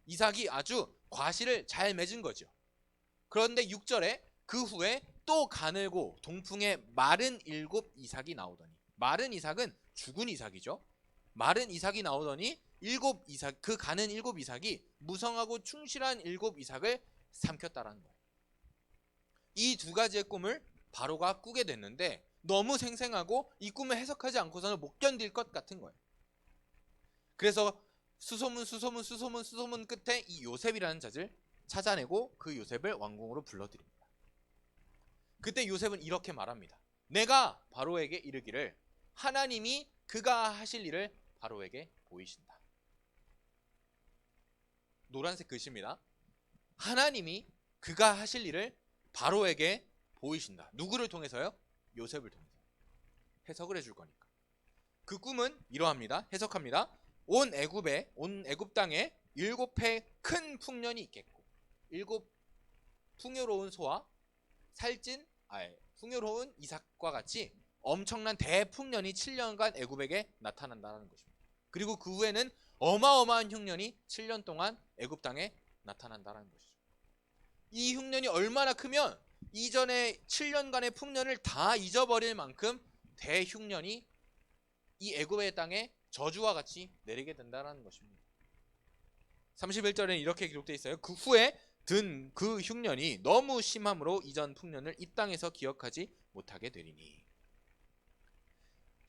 이삭이 아주 과실을 잘 맺은 거죠. 그런데 6절에 그 후에 또 가늘고 동풍에 마른 7 이삭이 나오더니, 마른 이삭은 죽은 이삭이죠. 마른 이삭이 나오더니 그 가는 7 이삭이 무성하고 충실한 7 이삭을 삼켰다라는 거예요. 이 두 가지의 꿈을 바로가 꾸게 됐는데 너무 생생하고 이 꿈을 해석하지 않고서는 못 견딜 것 같은 거예요. 그래서 수소문 끝에 이 요셉이라는 자를 찾아내고 그 요셉을 왕궁으로 불러들입니다. 그때 요셉은 이렇게 말합니다. 내가 바로에게 이르기를 하나님이 그가 하실 일을 바로에게 보이신다. 노란색 글씨입니다. 하나님이 그가 하실 일을 바로에게 보이신다. 누구를 통해서요? 요셉을 통해서. 해석을 해줄 거니까. 그 꿈은 이러합니다. 해석합니다. 온 애굽 땅에 7해 큰 풍년이 있겠고 7 풍요로운 소와 풍요로운 이삭과 같이 엄청난 대풍년이 7년간 애굽에게 나타난다는 것입니다. 그리고 그 후에는 어마어마한 흉년이 7년 동안 애굽 땅에 나타난다는 것이죠. 이 흉년이 얼마나 크면 이전에 7년간의 풍년을 다 잊어버릴 만큼 대흉년이 이 애굽의 땅에 저주와 같이 내리게 된다는 것입니다. 31절에는 이렇게 기록되어 있어요. 그 후에 든 그 흉년이 너무 심함으로 이전 풍년을 이 땅에서 기억하지 못하게 되리니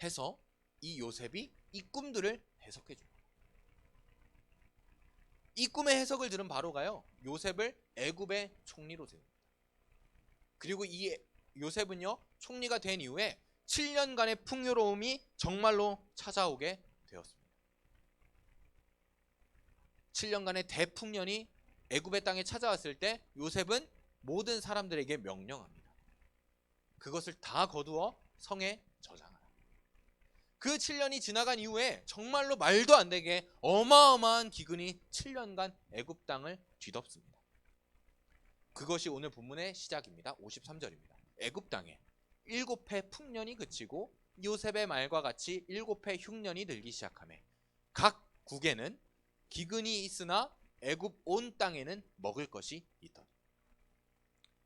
해서 이 요셉이 이 꿈들을 해석해 줍니다. 이 꿈의 해석을 들은 바로가요, 요셉을 애굽의 총리로 세웁니다. 그리고 이 요셉은요, 총리가 된 이후에 7년간의 풍요로움이 정말로 찾아오게 되었습니다. 7년간의 대풍년이 애굽의 땅에 찾아왔을 때 요셉은 모든 사람들에게 명령합니다. 그것을 다 거두어 성에 저장하라. 그 7년이 지나간 이후에 정말로 말도 안 되게 어마어마한 기근이 7년간 애굽 땅을 뒤덮습니다. 그것이 오늘 본문의 시작입니다. 53절입니다. 애굽 땅에 7해 풍년이 그치고 요셉의 말과 같이 7해 흉년이 들기 시작하며 각 국에는 기근이 있으나 애굽 온 땅에는 먹을 것이 있더니.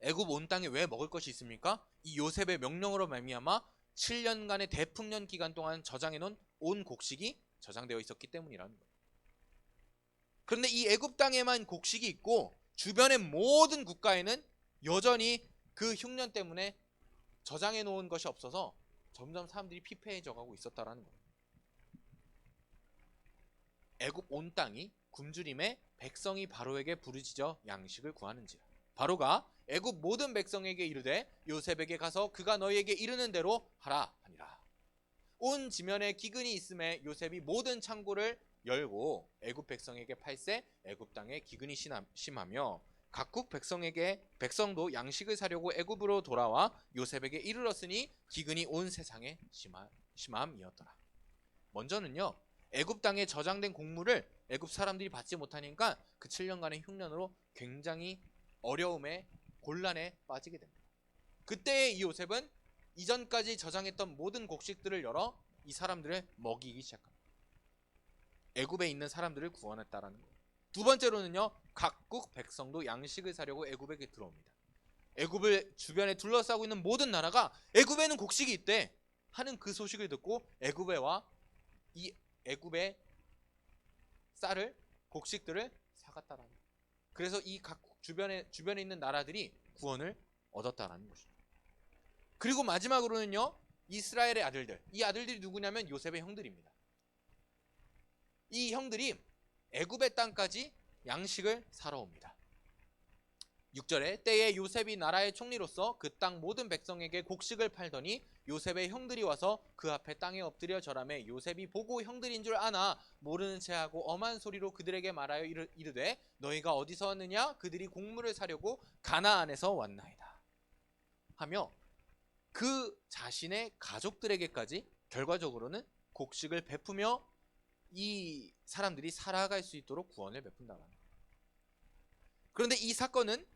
애굽 온 땅에 왜 먹을 것이 있습니까? 이 요셉의 명령으로 말미암아 7년간의 대풍년 기간 동안 저장해 놓은 온 곡식이 저장되어 있었기 때문이라는 거예요. 그런데 이 애굽 땅에만 곡식이 있고 주변의 모든 국가에는 여전히 그 흉년 때문에 저장해 놓은 것이 없어서 점점 사람들이 피폐해져 가고 있었다라는 거예요. 애굽 온 땅이 굶주림에 백성이 바로에게 부르짖어 양식을 구하는지라. 바로가 애굽 모든 백성에게 이르되 요셉에게 가서 그가 너희에게 이르는 대로 하라 하니라. 온 지면에 기근이 있음에 요셉이 모든 창고를 열고 애굽 백성에게 팔세 애굽 땅에 기근이 심하며 각국 백성도 양식을 사려고 애굽으로 돌아와 요셉에게 이르렀으니 기근이 온 세상에 심함이었더라. 먼저는요, 애굽 땅에 저장된 곡물을 애굽 사람들이 받지 못하니까 그 7년간의 흉년으로 굉장히 어려움에 곤란에 빠지게 됩니다. 그때 이 요셉은 이전까지 저장했던 모든 곡식들을 열어 이 사람들을 먹이기 시작합니다. 애굽에 있는 사람들을 구원했다라는 거예요. 두 번째로는요, 각국 백성도 양식을 사려고 애굽에 들어옵니다. 애굽을 주변에 둘러싸고 있는 모든 나라가 애굽에는 곡식이 있대 하는 그 소식을 듣고 애굽에 와 이 애굽의 쌀을 곡식들을 사갔다라는 거예요. 그래서 이 각국 주변에 있는 나라들이 구원을 얻었다라는 것입니다. 그리고 마지막으로는요, 이스라엘의 아들들, 이 아들들이 누구냐면 요셉의 형들입니다. 이 형들이 애굽의 땅까지 양식을 사러 옵니다. 6절에 때에 요셉이 나라의 총리로서 그 땅 모든 백성에게 곡식을 팔더니 요셉의 형들이 와서 그 앞에 땅에 엎드려 절하매 요셉이 보고 형들인 줄 아나 모르는 체하고 엄한 소리로 그들에게 말하여 이르되 너희가 어디서 왔느냐? 그들이 곡물을 사려고 가나안에서 왔나이다 하며 그 자신의 가족들에게까지 결과적으로는 곡식을 베푸며 이 사람들이 살아갈 수 있도록 구원을 베푼다는 거예요. 그런데 이 사건은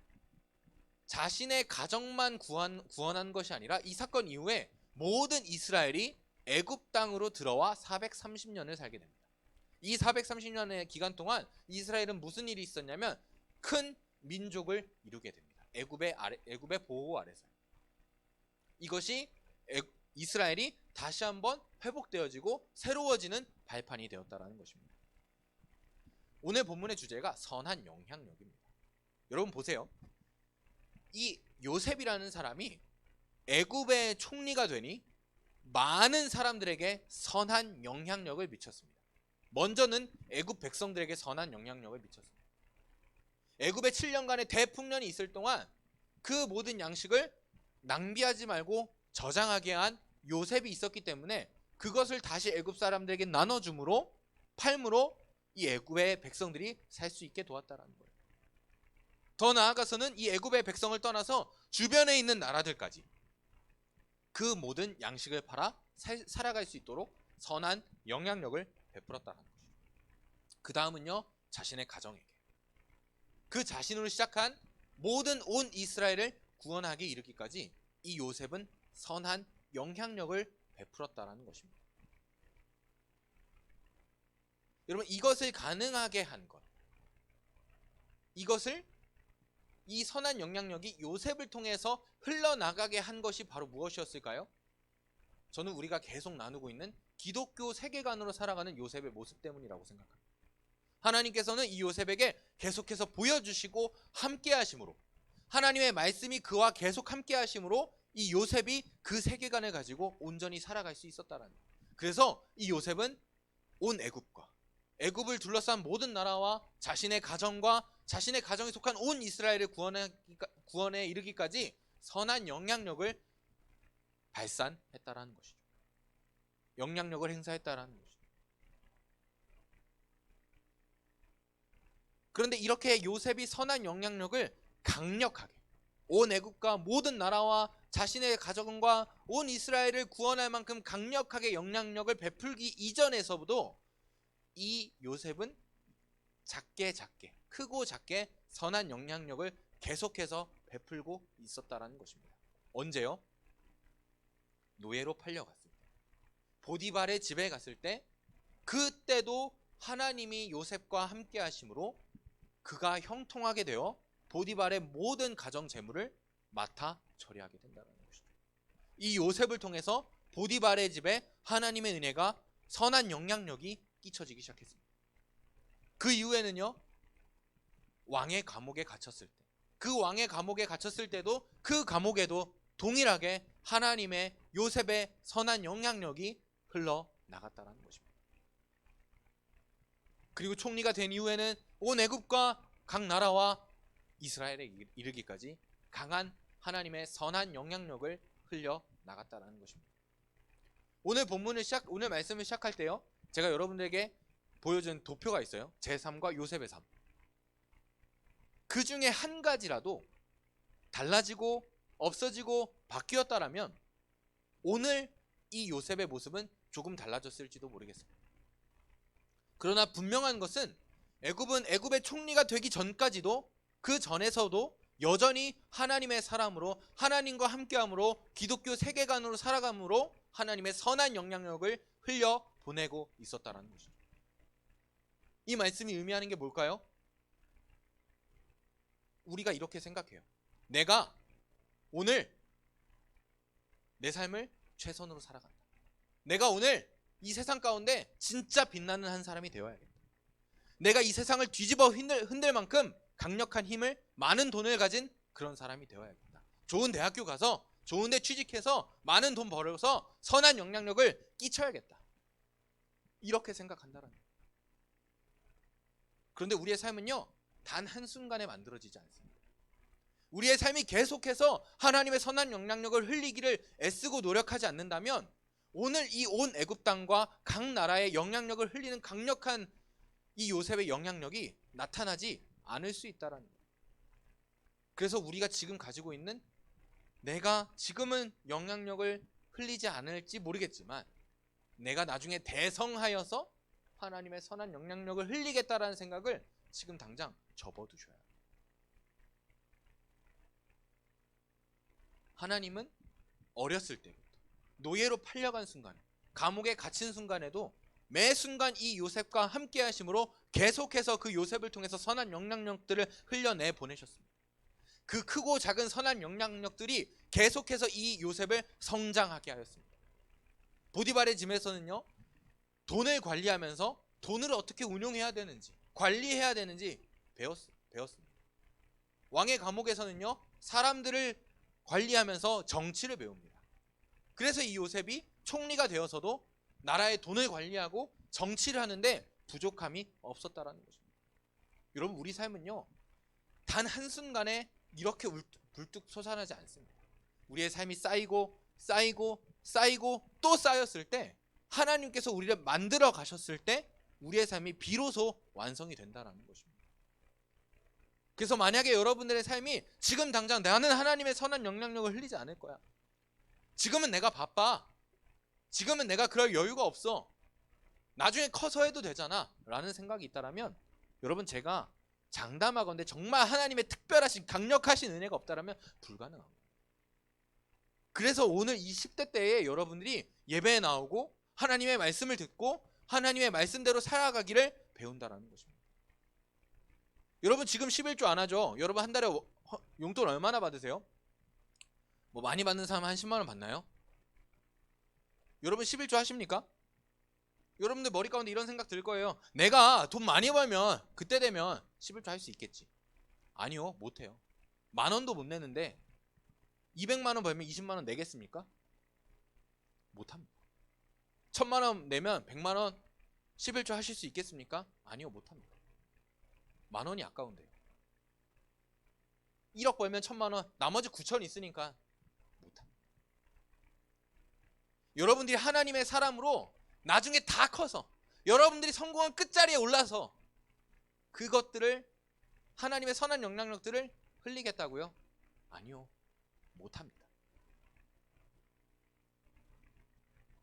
자신의 가정만 구원한 것이 아니라 이 사건 이후에 모든 이스라엘이 애굽 땅으로 들어와 430년을 살게 됩니다. 이 430년의 기간 동안 이스라엘은 무슨 일이 있었냐면 큰 민족을 이루게 됩니다. 애굽의 보호 아래서. 이것이 이스라엘이 다시 한번 회복되어지고 새로워지는 발판이 되었다라는 것입니다. 오늘 본문의 주제가 선한 영향력입니다. 여러분 보세요. 이 요셉이라는 사람이 애굽의 총리가 되니 많은 사람들에게 선한 영향력을 미쳤습니다. 먼저는 애굽 백성들에게 선한 영향력을 미쳤습니다. 애굽의 7년간의 대풍년이 있을 동안 그 모든 양식을 낭비하지 말고 저장하게 한 요셉이 있었기 때문에 그것을 다시 애굽 사람들에게 나눠줌으로 팔므로 이 애굽의 백성들이 살 수 있게 도왔다라는 거예요. 더 나아가서는 이 애굽의 백성을 떠나서 주변에 있는 나라들까지 그 모든 양식을 팔아 살아갈 수 있도록 선한 영향력을 베풀었다는 것이죠. 그 다음은요, 자신의 가정에게 그 자신으로 시작한 모든 온 이스라엘을 구원하기 이르기까지 이 요셉은 선한 영향력을 베풀었다라는 것입니다. 여러분, 이것을 가능하게 한 것, 이것을 이 선한 영향력이 요셉을 통해서 흘러나가게 한 것이 바로 무엇이었을까요? 저는 우리가 계속 나누고 있는 기독교 세계관으로 살아가는 요셉의 모습 때문이라고 생각합니다. 하나님께서는 이 요셉에게 계속해서 보여주시고 함께 하심으로, 하나님의 말씀이 그와 계속 함께 하심으로 이 요셉이 그 세계관을 가지고 온전히 살아갈 수 있었다라는 거예요. 그래서 이 요셉은 온 애굽을 둘러싼 모든 나라와 자신의 가정과 자신의 가정에 속한 온 이스라엘을 구원에 이르기까지 선한 영향력을 발산했다라는 것이죠. 영향력을 행사했다라는 것이죠. 그런데 이렇게 요셉이 선한 영향력을 강력하게 온 애굽과 모든 나라와 자신의 가정과 온 이스라엘을 구원할 만큼 강력하게 영향력을 베풀기 이전에서부터 이 요셉은 작게 크고 작게 선한 영향력을 계속해서 베풀고 있었다라는 것입니다. 언제요? 노예로 팔려갔을 때, 보디발의 집에 갔을 때, 그때도 하나님이 요셉과 함께 하심으로 그가 형통하게 되어 보디발의 모든 가정 재물을 맡아 처리하게 된다는 것이죠. 이 요셉을 통해서 보디발의 집에 하나님의 은혜가 선한 영향력이 끼쳐지기 시작했습니다. 그 이후에는요, 왕의 감옥에 갇혔을 때, 그 왕의 감옥에 갇혔을 때도 그 감옥에도 동일하게 하나님의 요셉의 선한 영향력이 흘러나갔다는 것입니다. 그리고 총리가 된 이후에는 온 애굽과 각 나라와 이스라엘에 이르기까지 강한 하나님의 선한 영향력을 흘려나갔다는 것입니다. 오늘 말씀을 시작할 때요, 제가 여러분들에게 보여준 도표가 있어요. 제3과 요셉의 삶. 그 중에 한 가지라도 달라지고 없어지고 바뀌었다라면 오늘 이 요셉의 모습은 조금 달라졌을지도 모르겠습니다. 그러나 분명한 것은 애굽은 애굽의 총리가 되기 전까지도, 그 전에서도 여전히 하나님의 사람으로, 하나님과 함께함으로, 기독교 세계관으로 살아감으로 하나님의 선한 영향력을 흘려보내고 있었다는 것이죠. 이 말씀이 의미하는 게 뭘까요? 우리가 이렇게 생각해요. 내가 오늘 내 삶을 최선으로 살아간다. 내가 오늘 이 세상 가운데 진짜 빛나는 한 사람이 되어야겠다. 내가 이 세상을 뒤집어 흔들 만큼 강력한 힘을, 많은 돈을 가진 그런 사람이 되어야겠다. 좋은 대학교 가서 좋은 데 취직해서 많은 돈 벌어서 선한 영향력을 끼쳐야겠다. 이렇게 생각한다는 거예요. 그런데 우리의 삶은요, 단 한순간에 만들어지지 않습니다. 우리의 삶이 계속해서 하나님의 선한 영향력을 흘리기를 애쓰고 노력하지 않는다면 오늘 이 온 애굽 땅과 각 나라의 영향력을 흘리는 강력한 이 요셉의 영향력이 나타나지 않을 수 있다는 거예요. 그래서 우리가 지금 가지고 있는 내가 지금은 영향력을 흘리지 않을지 모르겠지만 내가 나중에 대성하여서 하나님의 선한 영향력을 흘리겠다라는 생각을 지금 당장 접어두셔야 합니다. 하나님은 어렸을 때부터 노예로 팔려간 순간, 감옥에 갇힌 순간에도 매 순간 이 요셉과 함께 하심으로 계속해서 그 요셉을 통해서 선한 영향력들을 흘려내 보내셨습니다. 그 크고 작은 선한 영향력들이 계속해서 이 요셉을 성장하게 하였습니다. 보디발의 집에서는요, 돈을 관리하면서 돈을 어떻게 운용해야 되는지, 관리해야 되는지 배웠습니다. 왕의 감옥에서는요, 사람들을 관리하면서 정치를 배웁니다. 그래서 이 요셉이 총리가 되어서도 나라의 돈을 관리하고 정치를 하는데 부족함이 없었다라는 것입니다. 여러분, 우리 삶은요, 단 한순간에 이렇게 불뚝 솟아나지 않습니다. 우리의 삶이 쌓이고 또 쌓였을 때, 하나님께서 우리를 만들어 가셨을 때 우리의 삶이 비로소 완성이 된다는 것입니다. 그래서 만약에 여러분들의 삶이 지금 당장 나는 하나님의 선한 영향력을 흘리지 않을 거야, 지금은 내가 바빠, 지금은 내가 그럴 여유가 없어, 나중에 커서 해도 되잖아 라는 생각이 있다면, 여러분, 제가 장담하건대 정말 하나님의 특별하신 강력하신 은혜가 없다면 불가능합니다. 그래서 오늘 이 10대 때에 여러분들이 예배에 나오고 하나님의 말씀을 듣고 하나님의 말씀대로 살아가기를 배운다라는 것입니다. 여러분, 지금 11조 안 하죠? 여러분, 한 달에 용돈 얼마나 받으세요? 뭐 많이 받는 사람 한 10만 원 받나요? 여러분 11조 하십니까? 여러분들 머리 가운데 이런 생각 들 거예요. 내가 돈 많이 벌면 그때 되면 11조 할 수 있겠지. 아니요, 못해요. 10,000원도 못 내는데 200만 원 벌면 20만 원 내겠습니까? 못합니다. 1,000만 원 내면 100만 원 11조 하실 수 있겠습니까? 아니요, 못합니다. 10,000원이 아까운데요. 1억 벌면 1,000만 원, 나머지 9,000 있으니까 못합니다. 여러분들이 하나님의 사람으로 나중에 다 커서 여러분들이 성공한 끝자리에 올라서 그것들을, 하나님의 선한 영향력들을 흘리겠다고요? 아니요, 못합니다.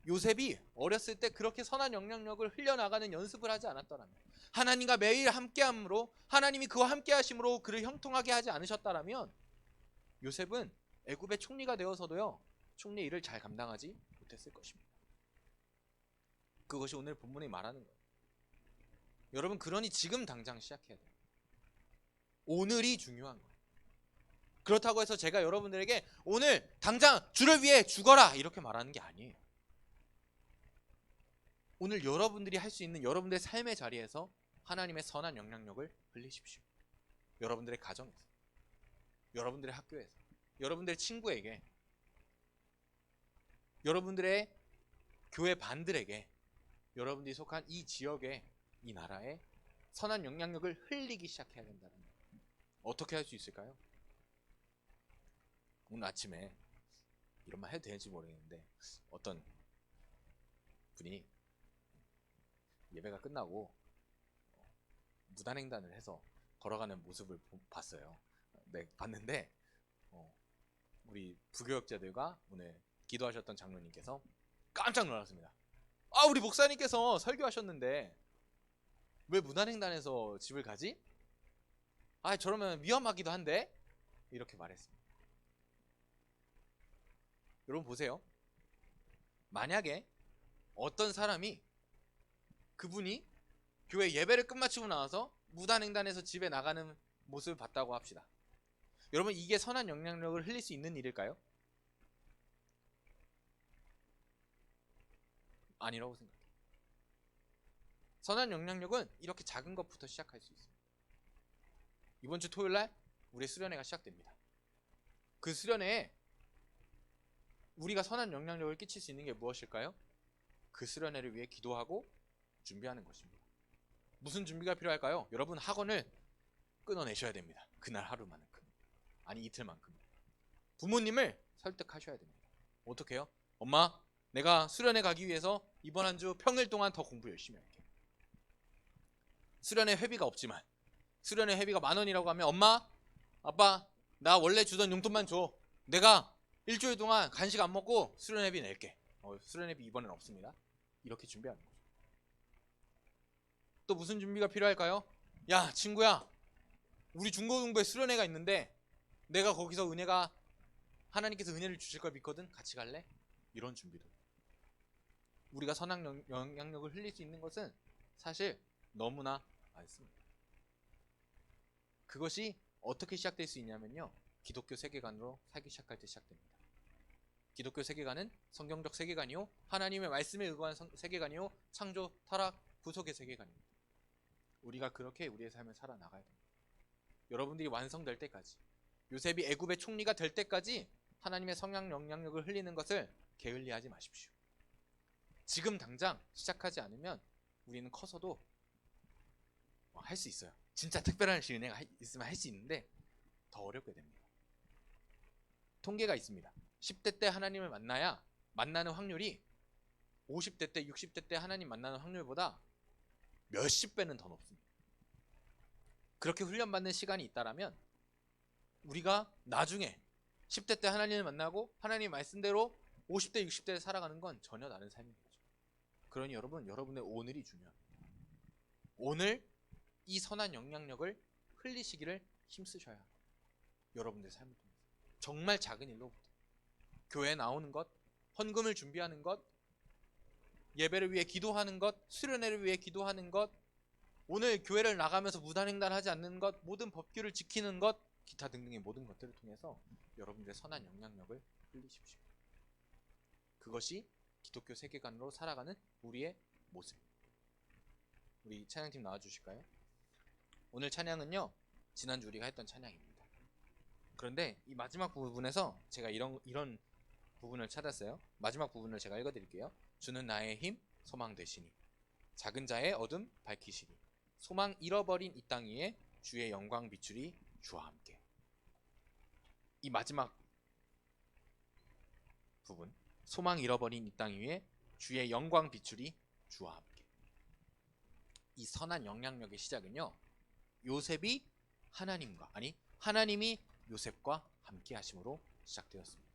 요셉이 어렸을 때 그렇게 선한 영향력을 흘려나가는 연습을 하지 않았더라면, 하나님과 매일 함께함으로, 하나님이 그와 함께하심으로 그를 형통하게 하지 않으셨다라면, 요셉은 애굽의 총리가 되어서도요, 총리 일을 잘 감당하지 못했을 것입니다. 그것이 오늘 본문이 말하는 거예요. 여러분, 그러니 지금 당장 시작해야 돼요. 오늘이 중요한 거예요. 그렇다고 해서 제가 여러분들에게 오늘 당장 주를 위해 죽어라 이렇게 말하는 게 아니에요. 오늘 여러분들이 할 수 있는 여러분들의 삶의 자리에서 하나님의 선한 영향력을 흘리십시오. 여러분들의 가정에서, 여러분들의 학교에서, 여러분들의 친구에게, 여러분들의 교회 반들에게, 여러분들이 속한 이 지역에, 이 나라에 선한 영향력을 흘리기 시작해야 된다는 거예요. 어떻게 할 수 있을까요? 오늘 아침에 이런 말 해도 되는지 모르겠는데, 어떤 분이 예배가 끝나고 무단횡단을 해서 걸어가는 모습을 봤어요. 네, 봤는데 우리 부교역자들과 오늘 기도하셨던 장로님께서 깜짝 놀랐습니다. 아, 우리 목사님께서 설교하셨는데 왜 무단횡단해서 집을 가지? 아, 저러면 위험하기도 한데? 이렇게 말했습니다. 여러분 보세요. 만약에 어떤 사람이, 그분이 교회 예배를 끝마치고 나와서 무단횡단해서 집에 나가는 모습을 봤다고 합시다. 여러분, 이게 선한 영향력을 흘릴 수 있는 일일까요? 아니라고 생각해요. 선한 영향력은 이렇게 작은 것부터 시작할 수 있습니다. 이번 주 토요일날 우리 수련회가 시작됩니다. 그 수련회에 우리가 선한 영향력을 끼칠 수 있는 게 무엇일까요? 그 수련회를 위해 기도하고 준비하는 것입니다. 무슨 준비가 필요할까요? 여러분, 학원을 끊어내셔야 됩니다. 그날 하루만큼, 아니 이틀만큼. 부모님을 설득하셔야 됩니다. 어떻게 해요? 엄마, 내가 수련회 가기 위해서 이번 한 주 평일 동안 더 공부 열심히 할게. 수련회 회비가 없지만, 수련회 회비가 10,000원이라고 하면, 엄마, 아빠, 나 원래 주던 용돈만 줘. 내가 일주일 동안 간식 안 먹고 수련회비 낼게. 수련회비 이번엔 없습니다. 이렇게 준비하는 거죠. 또 무슨 준비가 필요할까요? 야 친구야, 우리 중고등부에 수련회가 있는데 내가 거기서 하나님께서 은혜를 주실 걸 믿거든. 같이 갈래? 이런 준비도. 우리가 선한 영향력을 흘릴 수 있는 것은 사실 너무나 많습니다. 그것이 어떻게 시작될 수 있냐면요, 기독교 세계관으로 살기 시작할 때 시작됩니다. 기독교 세계관은 성경적 세계관이요, 하나님의 말씀에 의거한 세계관이요, 창조, 타락, 구속의 세계관입니다. 우리가 그렇게 우리의 삶을 살아나가야 됩니다. 여러분들이 완성될 때까지, 요셉이 애굽의 총리가 될 때까지 하나님의 성령 영향력을 흘리는 것을 게을리하지 마십시오. 지금 당장 시작하지 않으면 우리는 커서도 할 수 있어요. 진짜 특별한 은혜가 있으면 할 수 있는데 더 어렵게 됩니다. 통계가 있습니다. 10대 때 하나님을 만나는 확률이 50대 때, 60대 때 하나님 만나는 확률보다 몇십 배는 더 높습니다. 그렇게 훈련받는 시간이 있다라면 우리가 나중에 10대 때 하나님을 만나고 하나님 말씀대로 50대, 60대에 살아가는 건 전혀 다른 삶이겠죠. 그러니 여러분, 여러분의 오늘이 중요합니다. 오늘 이 선한 영향력을 흘리시기를 힘쓰셔야 합니다. 여러분들 삶을 통해서 정말 작은 일로부터 교회에 나오는 것, 헌금을 준비하는 것, 예배를 위해 기도하는 것, 수련회를 위해 기도하는 것, 오늘 교회를 나가면서 무단횡단하지 않는 것, 모든 법규를 지키는 것, 기타 등등의 모든 것들을 통해서 여러분들의 선한 영향력을 흘리십시오. 그것이 기독교 세계관으로 살아가는 우리의 모습입니다. 우리 찬양팀 나와주실까요? 오늘 찬양은요, 지난주 우리가 했던 찬양입니다. 그런데 이 마지막 부분에서 제가 이런 부분을 찾았어요. 마지막 부분을 제가 읽어드릴게요. 주는 나의 힘, 소망 되시니 작은 자의 어둠 밝히시니 소망 잃어버린 이 땅 위에 주의 영광 비추리 주와 함께. 이 마지막 부분, 소망 잃어버린 이 땅 위에 주의 영광 비추리 주와 함께. 이 선한 영향력의 시작은요, 요셉이 하나님이 요셉과 함께 하심으로 시작되었습니다.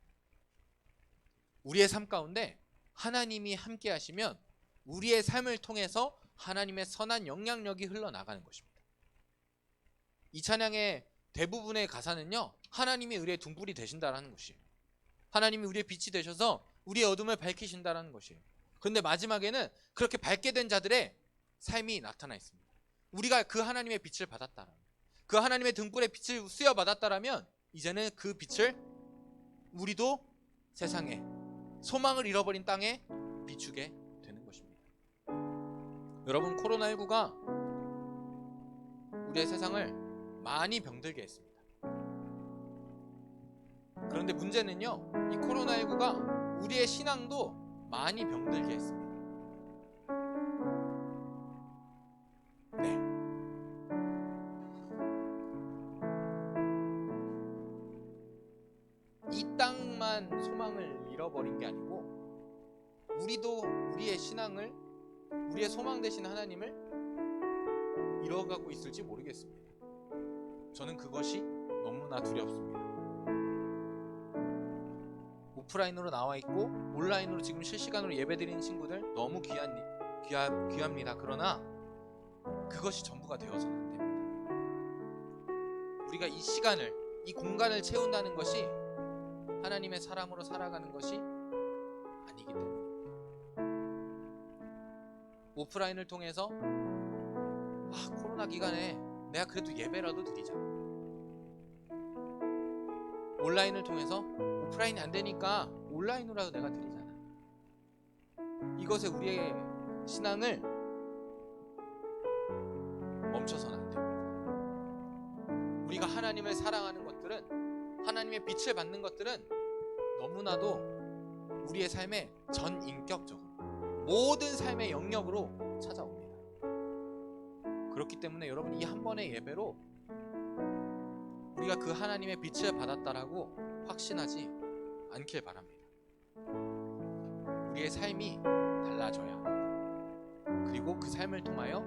우리의 삶 가운데 하나님이 함께 하시면 우리의 삶을 통해서 하나님의 선한 영향력이 흘러나가는 것입니다. 이 찬양의 대부분의 가사는요, 하나님이 우리의 등불이 되신다라는 것이에요. 하나님이 우리의 빛이 되셔서 우리의 어둠을 밝히신다라는 것이에요. 그런데 마지막에는 그렇게 밝게 된 자들의 삶이 나타나 있습니다. 우리가 그 하나님의 빛을 받았다라면, 그 하나님의 등불의 빛을 수여받았다라면 이제는 그 빛을 우리도 세상에, 소망을 잃어버린 땅에 비추게 되는 것입니다. 여러분, 코로나19가 우리의 세상을 많이 병들게 했습니다. 그런데 문제는요, 이 코로나19가 우리의 신앙도 많이 병들게 했습니다. 네. 이 땅만 소망을 잃어버린 게 아니고 우리도 우리의 신앙을, 우리의 소망 되신 하나님을 잃어가고 있을지 모르겠습니다. 저는 그것이 너무나 두렵습니다. 오프라인으로 나와 있고 온라인으로 지금 실시간으로 예배드리는 친구들 너무 귀합니다. 그러나 그것이 전부가 되어서는 안 됩니다. 우리가 이 시간을, 이 공간을 채운다는 것이 하나님의 사람으로 살아가는 것이 아니기 때문입니다. 오프라인을 통해서 코로나 기간에 내가 그래도 예배라도 드리자, 온라인을 통해서 오프라인이 안 되니까 온라인으로라도 내가 드리잖아, 이것에 우리의 신앙을 멈춰서는 안 됩니다. 우리가 하나님을 사랑하는 것들은, 하나님의 빛을 받는 것들은 너무나도 우리의 삶에 전인격적으로 모든 삶의 영역으로 찾아옵니다. 그렇기 때문에 여러분, 이 한 번의 예배로 우리가 그 하나님의 빛을 받았다라고 확신하지 않길 바랍니다. 우리의 삶이 달라져야 합니다. 그리고 그 삶을 통하여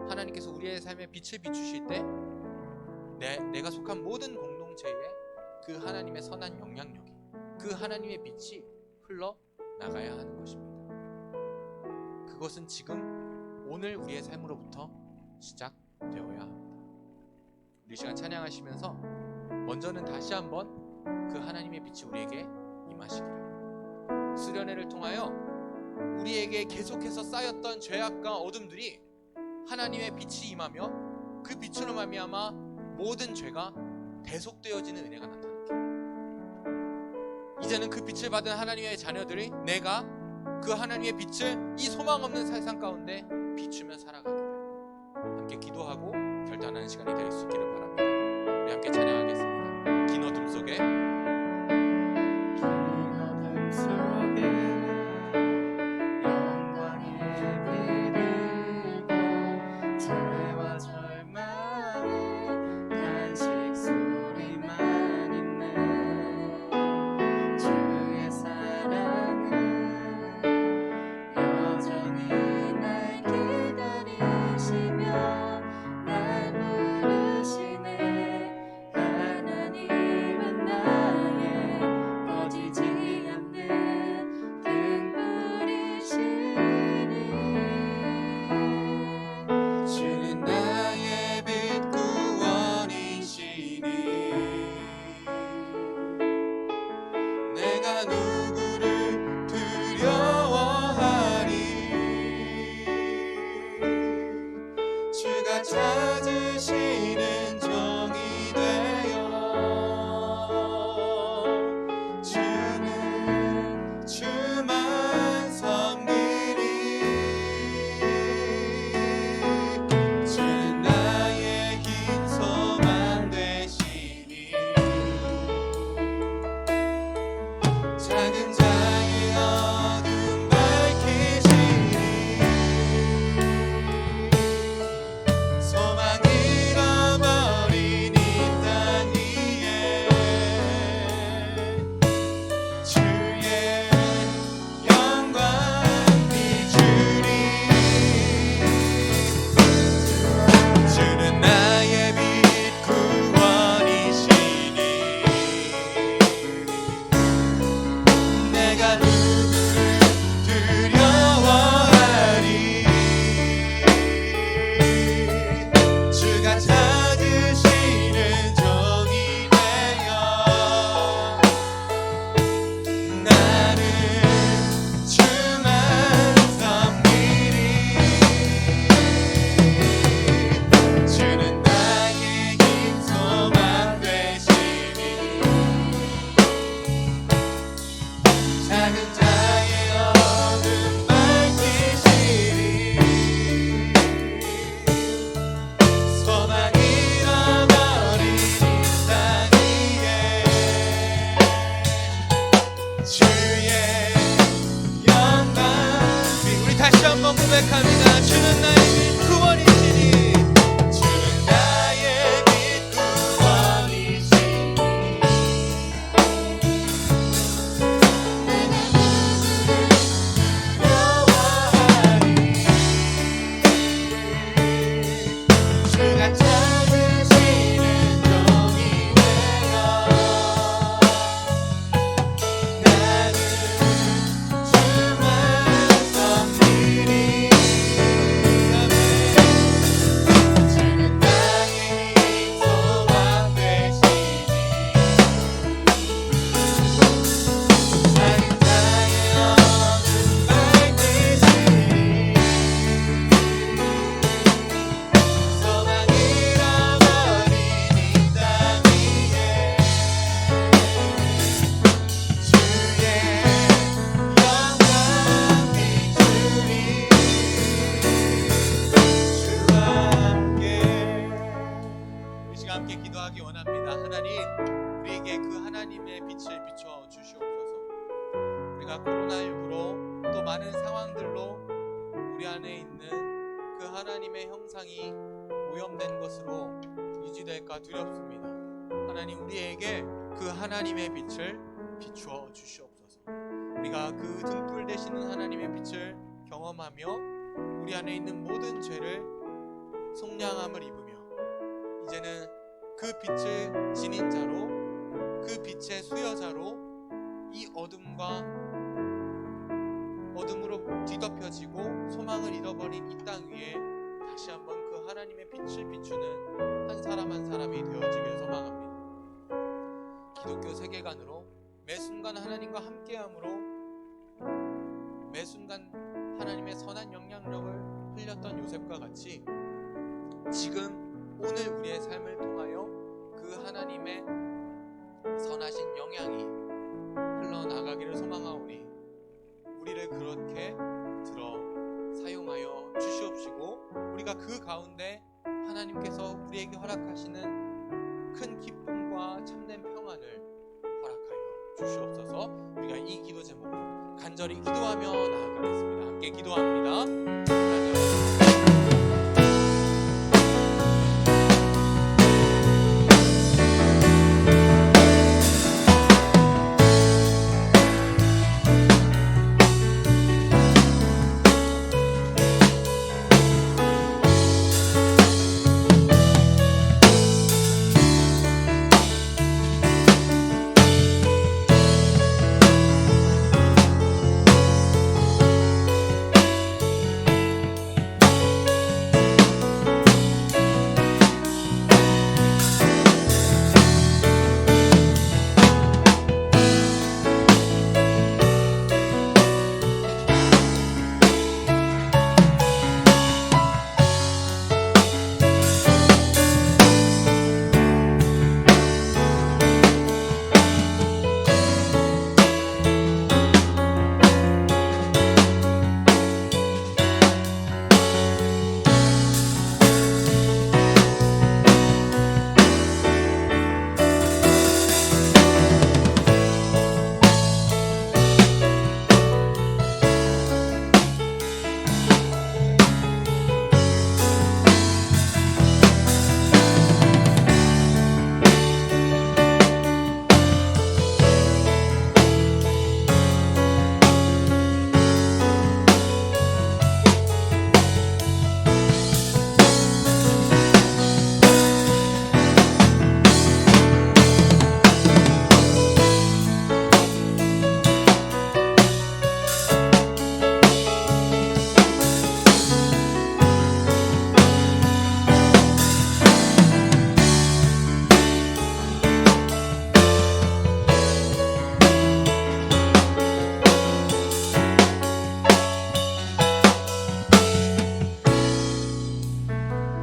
하나님께서 우리의 삶에 빛을 비추실 때 내가 속한 모든 공동체에 그 하나님의 선한 영향력이 그 하나님의 빛이 흘러 나가야 하는 것입니다. 그것은 지금 오늘 우리의 삶으로부터 시작되어야 합니다. 우리 시간 찬양하시면서 먼저는 다시 한번 그 하나님의 빛이 우리에게 임하시기를, 수련회를 통하여 우리에게 계속해서 쌓였던 죄악과 어둠들이 하나님의 빛이 임하며 그 빛으로 말미암아 모든 죄가 대속되어지는 은혜가 나타나게, 이제는 그 빛을 받은 하나님의 자녀들이 내가 그 하나님의 빛을 이 소망 없는 세상 가운데 비추며 살아가기를 함께 기도하고 결단하는 시간이 될 수 있기를 바랍니다. 우리 함께 찬양하겠습니다. 긴 어둠 속에 영광의 빛을 죄와 절망의 간식 소리만 있네. 주의 사랑은 여전히 날 기다리시며 날 부르시네. 하나님은 나의 꺼지지 않는 등불이시니. 주는 나의 빛 구원이시니. 내가 누구를 두려워하리. 주가 찾으시는 종이 되어 주는 주만 섬기리. 주는 나의 긴 소망 되시니. 작은 자의 어둠 밝히시니. 소망 잃어버린 이 땅 위에 주의 영광 비추리. 주는 나의 빛 구원이시니. 내가 누구를 두려워하리. 주가 찾으시는 종이 되어 나는 주만 섬기리. 주는 나의 긴 소망 되시니. 작은 자의 어둠 밝히시니. 소망 잃어버린 이 땅 위에 주의 영광. 우리 다시 한번 고백합니다. 주는 나의 빛 구원이시니. 주는 나의 빛 구원이시니. 주가 찾으시는 종이 되어 나는 주만 섬기리. 주는 나의 긴 소망 되시니. 작은 자의 어둠 밝히시니. 소망 잃어버린 이 땅 위에 주의 영광 비추리. 주와 함께 이 시간 함께 기도하기 원합니다. 하나님, 우리에게 그 하나님의 빛을 비춰 주시옵소서. 우리가 코로나19로 또 많은 상황들로 우리 안에 있는 그 하나님의 형상이 오염된 것으로 유지될까 두렵습니다. 하나님, 우리에게 그 하나님의 빛을 비추어 주시옵소서. 우리가 그 등불 되시는 하나님의 빛을 경험하며 우리 안에 있는 모든 죄를 속량함을 입으며 이제는 그 빛을 지닌 자로, 그 빛의 수여자로 이 어둠으로 뒤덮여지고 소망을 잃어버린 이 땅 위에 다시 한번 그 하나님의 빛을 비추는 한 사람 한 사람이 되어지길 소망합니다. 기독교 세계관으로 매 순간 하나님과 함께함으로 매 순간 하나님의 선한 영향력을 흘렸던 요셉과 같이 지금 오늘 우리의 삶을 통하여 그 하나님의 선하신 영향이 흘러나가기를 소망하오니 우리를 그렇게 들어 사용하여 주시옵시고 우리가 그 가운데 하나님께서 우리에게 허락하시는 큰 기쁨과 참된 평안을 허락하여 주시옵소서. 우리가 이 기도 제목으로 간절히 기도하며 나아가겠습니다. 함께 기도합니다.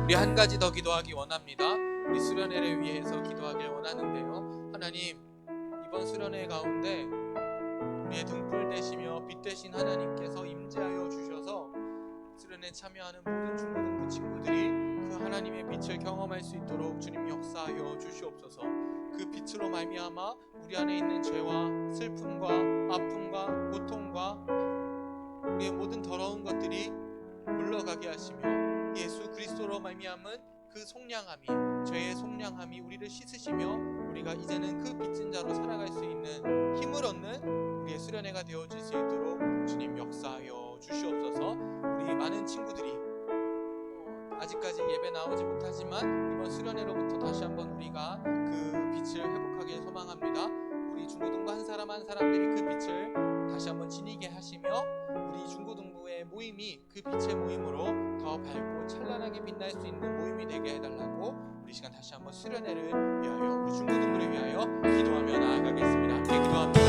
우리 한 가지 더 기도하기 원합니다. 우리 수련회를 위해서 기도하길 원하는데요. 하나님, 이번 수련회 가운데 우리의 등불 되시며 빛 되신 하나님께서 임재하여 주셔서 수련회에 참여하는 모든 중고등부 친구들이 그 하나님의 빛을 경험할 수 있도록 주님 역사하여 주시옵소서. 그 빛으로 말미암아 우리 안에 있는 죄와 슬픔과 아픔과 고통과 우리의 모든 더러운 것들이 물러가게 하시며 예수 그리스도로 말미암은 그 속량함이, 죄의 속량함이 우리를 씻으시며 우리가 이제는 그 빚진 자로 살아갈 수 있는 힘을 얻는 우리의 수련회가 되어질 수 있도록 주님 역사하여 주시옵소서. 우리 많은 친구들이 아직까지 예배 나오지 못하지만 이번 수련회로부터 다시 한번 우리가 그 빛을 회복하길 소망합니다. 우리 중고등부 한 사람 한 사람들이 그 빛을 다시 한번 지니게 하시며 우리 중고등부의 모임이 그 빛의 모임으로 더 밝고 찬란하게 빛날 수 있는 모임이 되게 해달라고 우리 시간 다시 한번 수련회를 위하여 우리 중고등부를 위하여 기도하며 나아가겠습니다. 함께 기도합니다.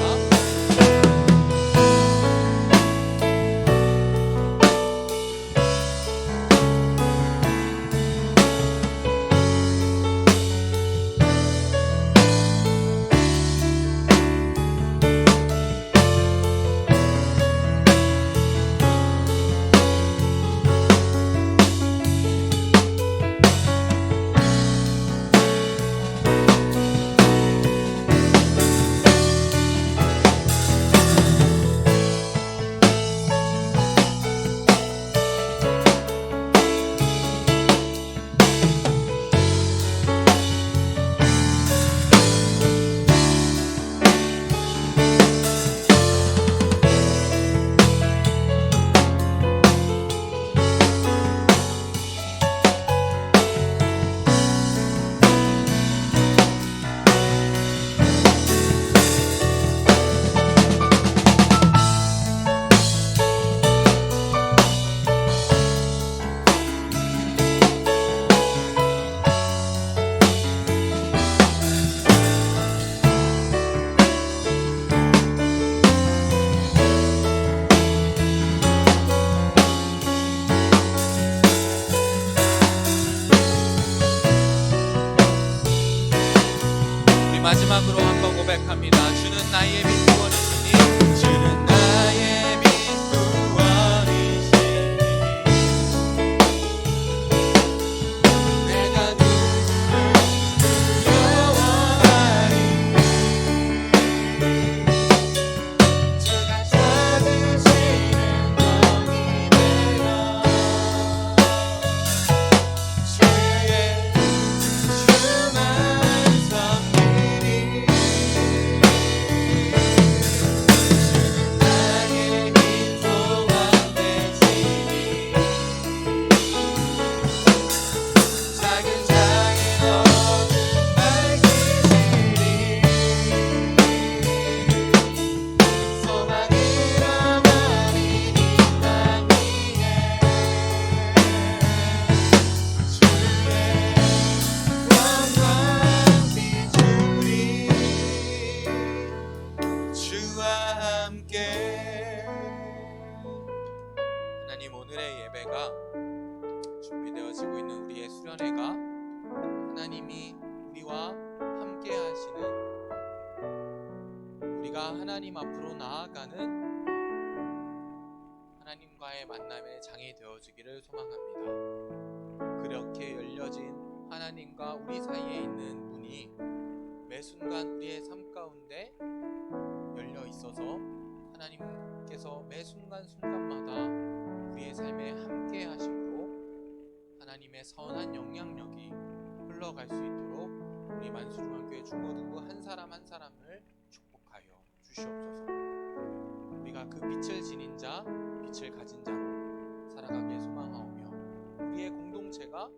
마지막으로 한번 고백합니다. 주는 나의 빛 구원이시니 주는 나의 빛 구원이시니 내가 누구를 두려워하리 주가 찾으시는 영이 되어 주의 주만 섬기리 주는 나의 빈 소망 되시니 작은 작은 어둠 밝히시리 소망으로 머리 희망 위에 주의 영광 비추리 주와 함께. 하나님, 오늘의 예배가 준비되어지고 있는 우리의 수련회가 하나님이 우리와 함께 하시는, 우리가 하나님 앞으로 나아가는 하나님과의 만남의 장이 되어주기를 소망합니다. 그렇게 열려진 하나님과 우리 사이에 있는 문이 매 순간 우리의 삶 가운데 열려 있어서 하나님께서 매 순간순간마다 우리의 삶에 함께 하심으로 하나님의 선한 영향력이 흘러갈 수 있도록 우리 만수중앙교회 중고등부 한 사람 한 사람을 축복하여 주시옵소서. 우리가 그 빛을 지닌 자, 빛을 가진 자로 살아가길 소망하오며 우리의 공동체가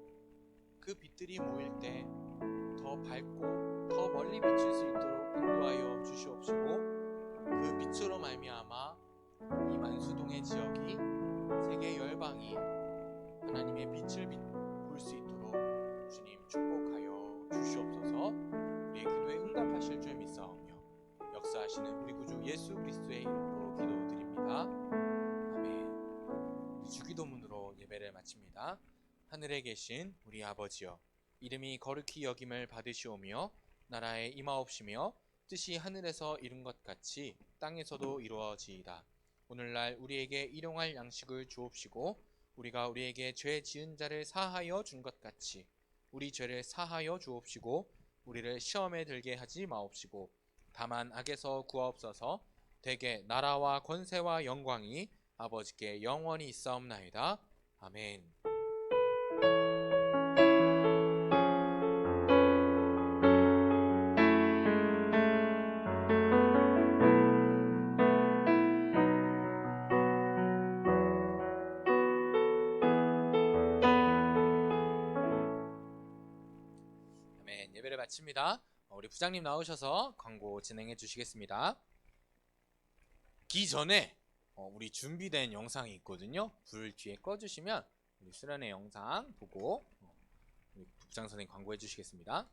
그 빛들이 모일 때 더 밝고 더 멀리 비칠 수 있도록 인도하여 주시옵시고 그 빛으로 말미암아 이 만수동의 지역이 세계 열방이 하나님의 빛을 볼 수 있도록 주님 축복하여 주시옵소서. 우리의 기도에 응답하실 줄 믿사오며 역사하시는 우리 구주 예수 그리스도의 이름으로 기도드립니다. 아멘. 주기도문으로 예배를 마칩니다. 하늘에 계신 우리 아버지여, 이름이 거룩히 여김을 받으시오며 나라에 임하옵시며 뜻이 하늘에서 이룬 것 같이 땅에서도 이루어지이다. 오늘날 우리에게 일용할 양식을 주옵시고 우리가 우리에게 죄 지은 자를 사하여 준 것 같이 우리 죄를 사하여 주옵시고 우리를 시험에 들게 하지 마옵시고 다만 악에서 구하옵소서. 대개 나라와 권세와 영광이 아버지께 영원히 있사옵나이다. 아멘. 예배를 마칩니다. 우리 부장님 나오셔서 광고 진행해 주시겠습니다. 기 전에 우리 준비된 영상이 있거든요. 불 뒤에 꺼주시면 우리 수련회 영상 보고 우리 부장 선생님 광고해 주시겠습니다.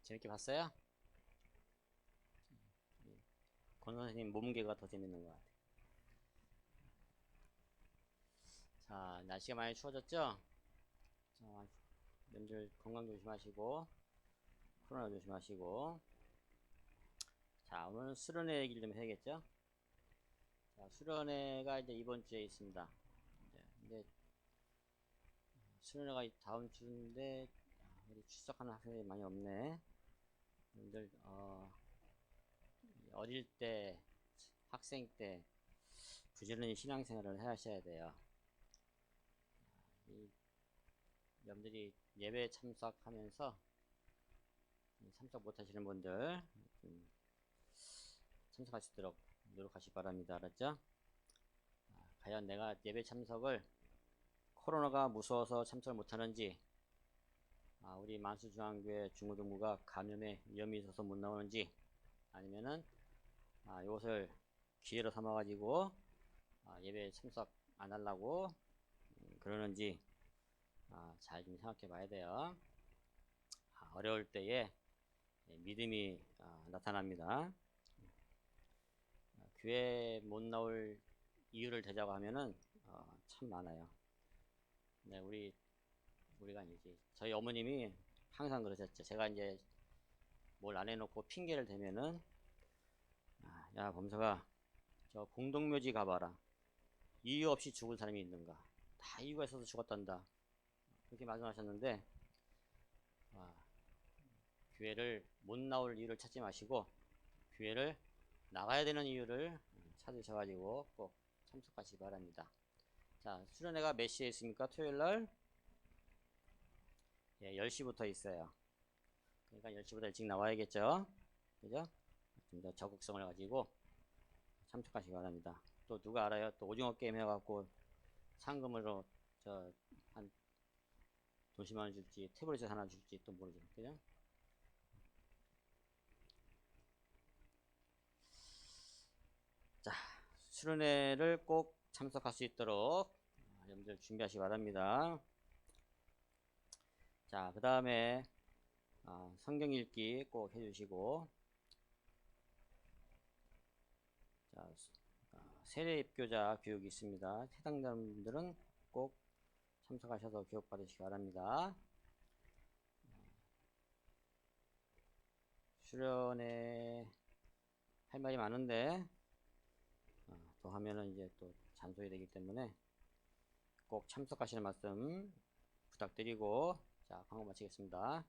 재밌게 봤어요? 권 선생님 몸개가 더 재밌는 것 같아요. 자, 날씨가 많이 추워졌죠? 자, 명절 건강 조심하시고 코로나 조심하시고. 자, 오늘 수련회 얘기를 좀 해야겠죠? 자, 수련회가 이제 이번 주에 있습니다. 이제 수련회가 다음 주인데 우리 출석하는 학생들이 많이 없네. 여러분들 어릴 때 학생 때 부지런히 신앙생활을 하셔야 돼요. 여러분들이 예배 참석하면서 참석 못하시는 분들 좀 참석할 수 있도록 노력하시 바랍니다. 알았죠? 과연 내가 예배 참석을 코로나가 무서워서 참석을 못하는지, 우리 만수중앙교회 중고등부가 감염에 위험이 있어서 못 나오는지, 아니면은 이것을 기회로 삼아 가지고 예배 참석 안 하려고 그러는지 잘 좀 생각해 봐야 돼요. 어려울 때에 믿음이 나타납니다. 교회 못 나올 이유를 대자고 하면은 참 많아요. 네, 우리가 아니지. 저희 어머님이 항상 그러셨죠. 제가 이제 뭘 안 해놓고 핑계를 대면은 야 범서가 저 공동묘지 가봐라. 이유 없이 죽을 사람이 있는가? 다 이유가 있어서 죽었단다. 그렇게 말씀하셨는데 교회를 못 나올 이유를 찾지 마시고 교회를 나가야 되는 이유를 찾으셔가지고 꼭 참석하시기 바랍니다. 자, 수련회가 몇 시에 있습니까? 토요일날 10시부터 있어요. 그러니까 10시보다 일찍 나와야겠죠? 그죠? 좀 더 적극성을 가지고 참석하시기 바랍니다. 또 누가 알아요? 또 오징어 게임 해갖고 상금으로 한 돈 10만원 줄지 태블릿 하나 줄지 또 모르죠. 그죠? 자, 수련회를 꼭 참석할 수 있도록 여러분들 준비하시기 바랍니다. 자, 그 다음에 성경 읽기 꼭 해주시고, 자, 세례 입교자 교육이 있습니다. 해당자분들은 꼭 참석하셔서 교육 받으시기 바랍니다. 수련회 할 말이 많은데 또 하면은 이제 또 잔소리 되기 때문에 꼭 참석하시는 말씀 부탁드리고, 자, 광고 마치겠습니다.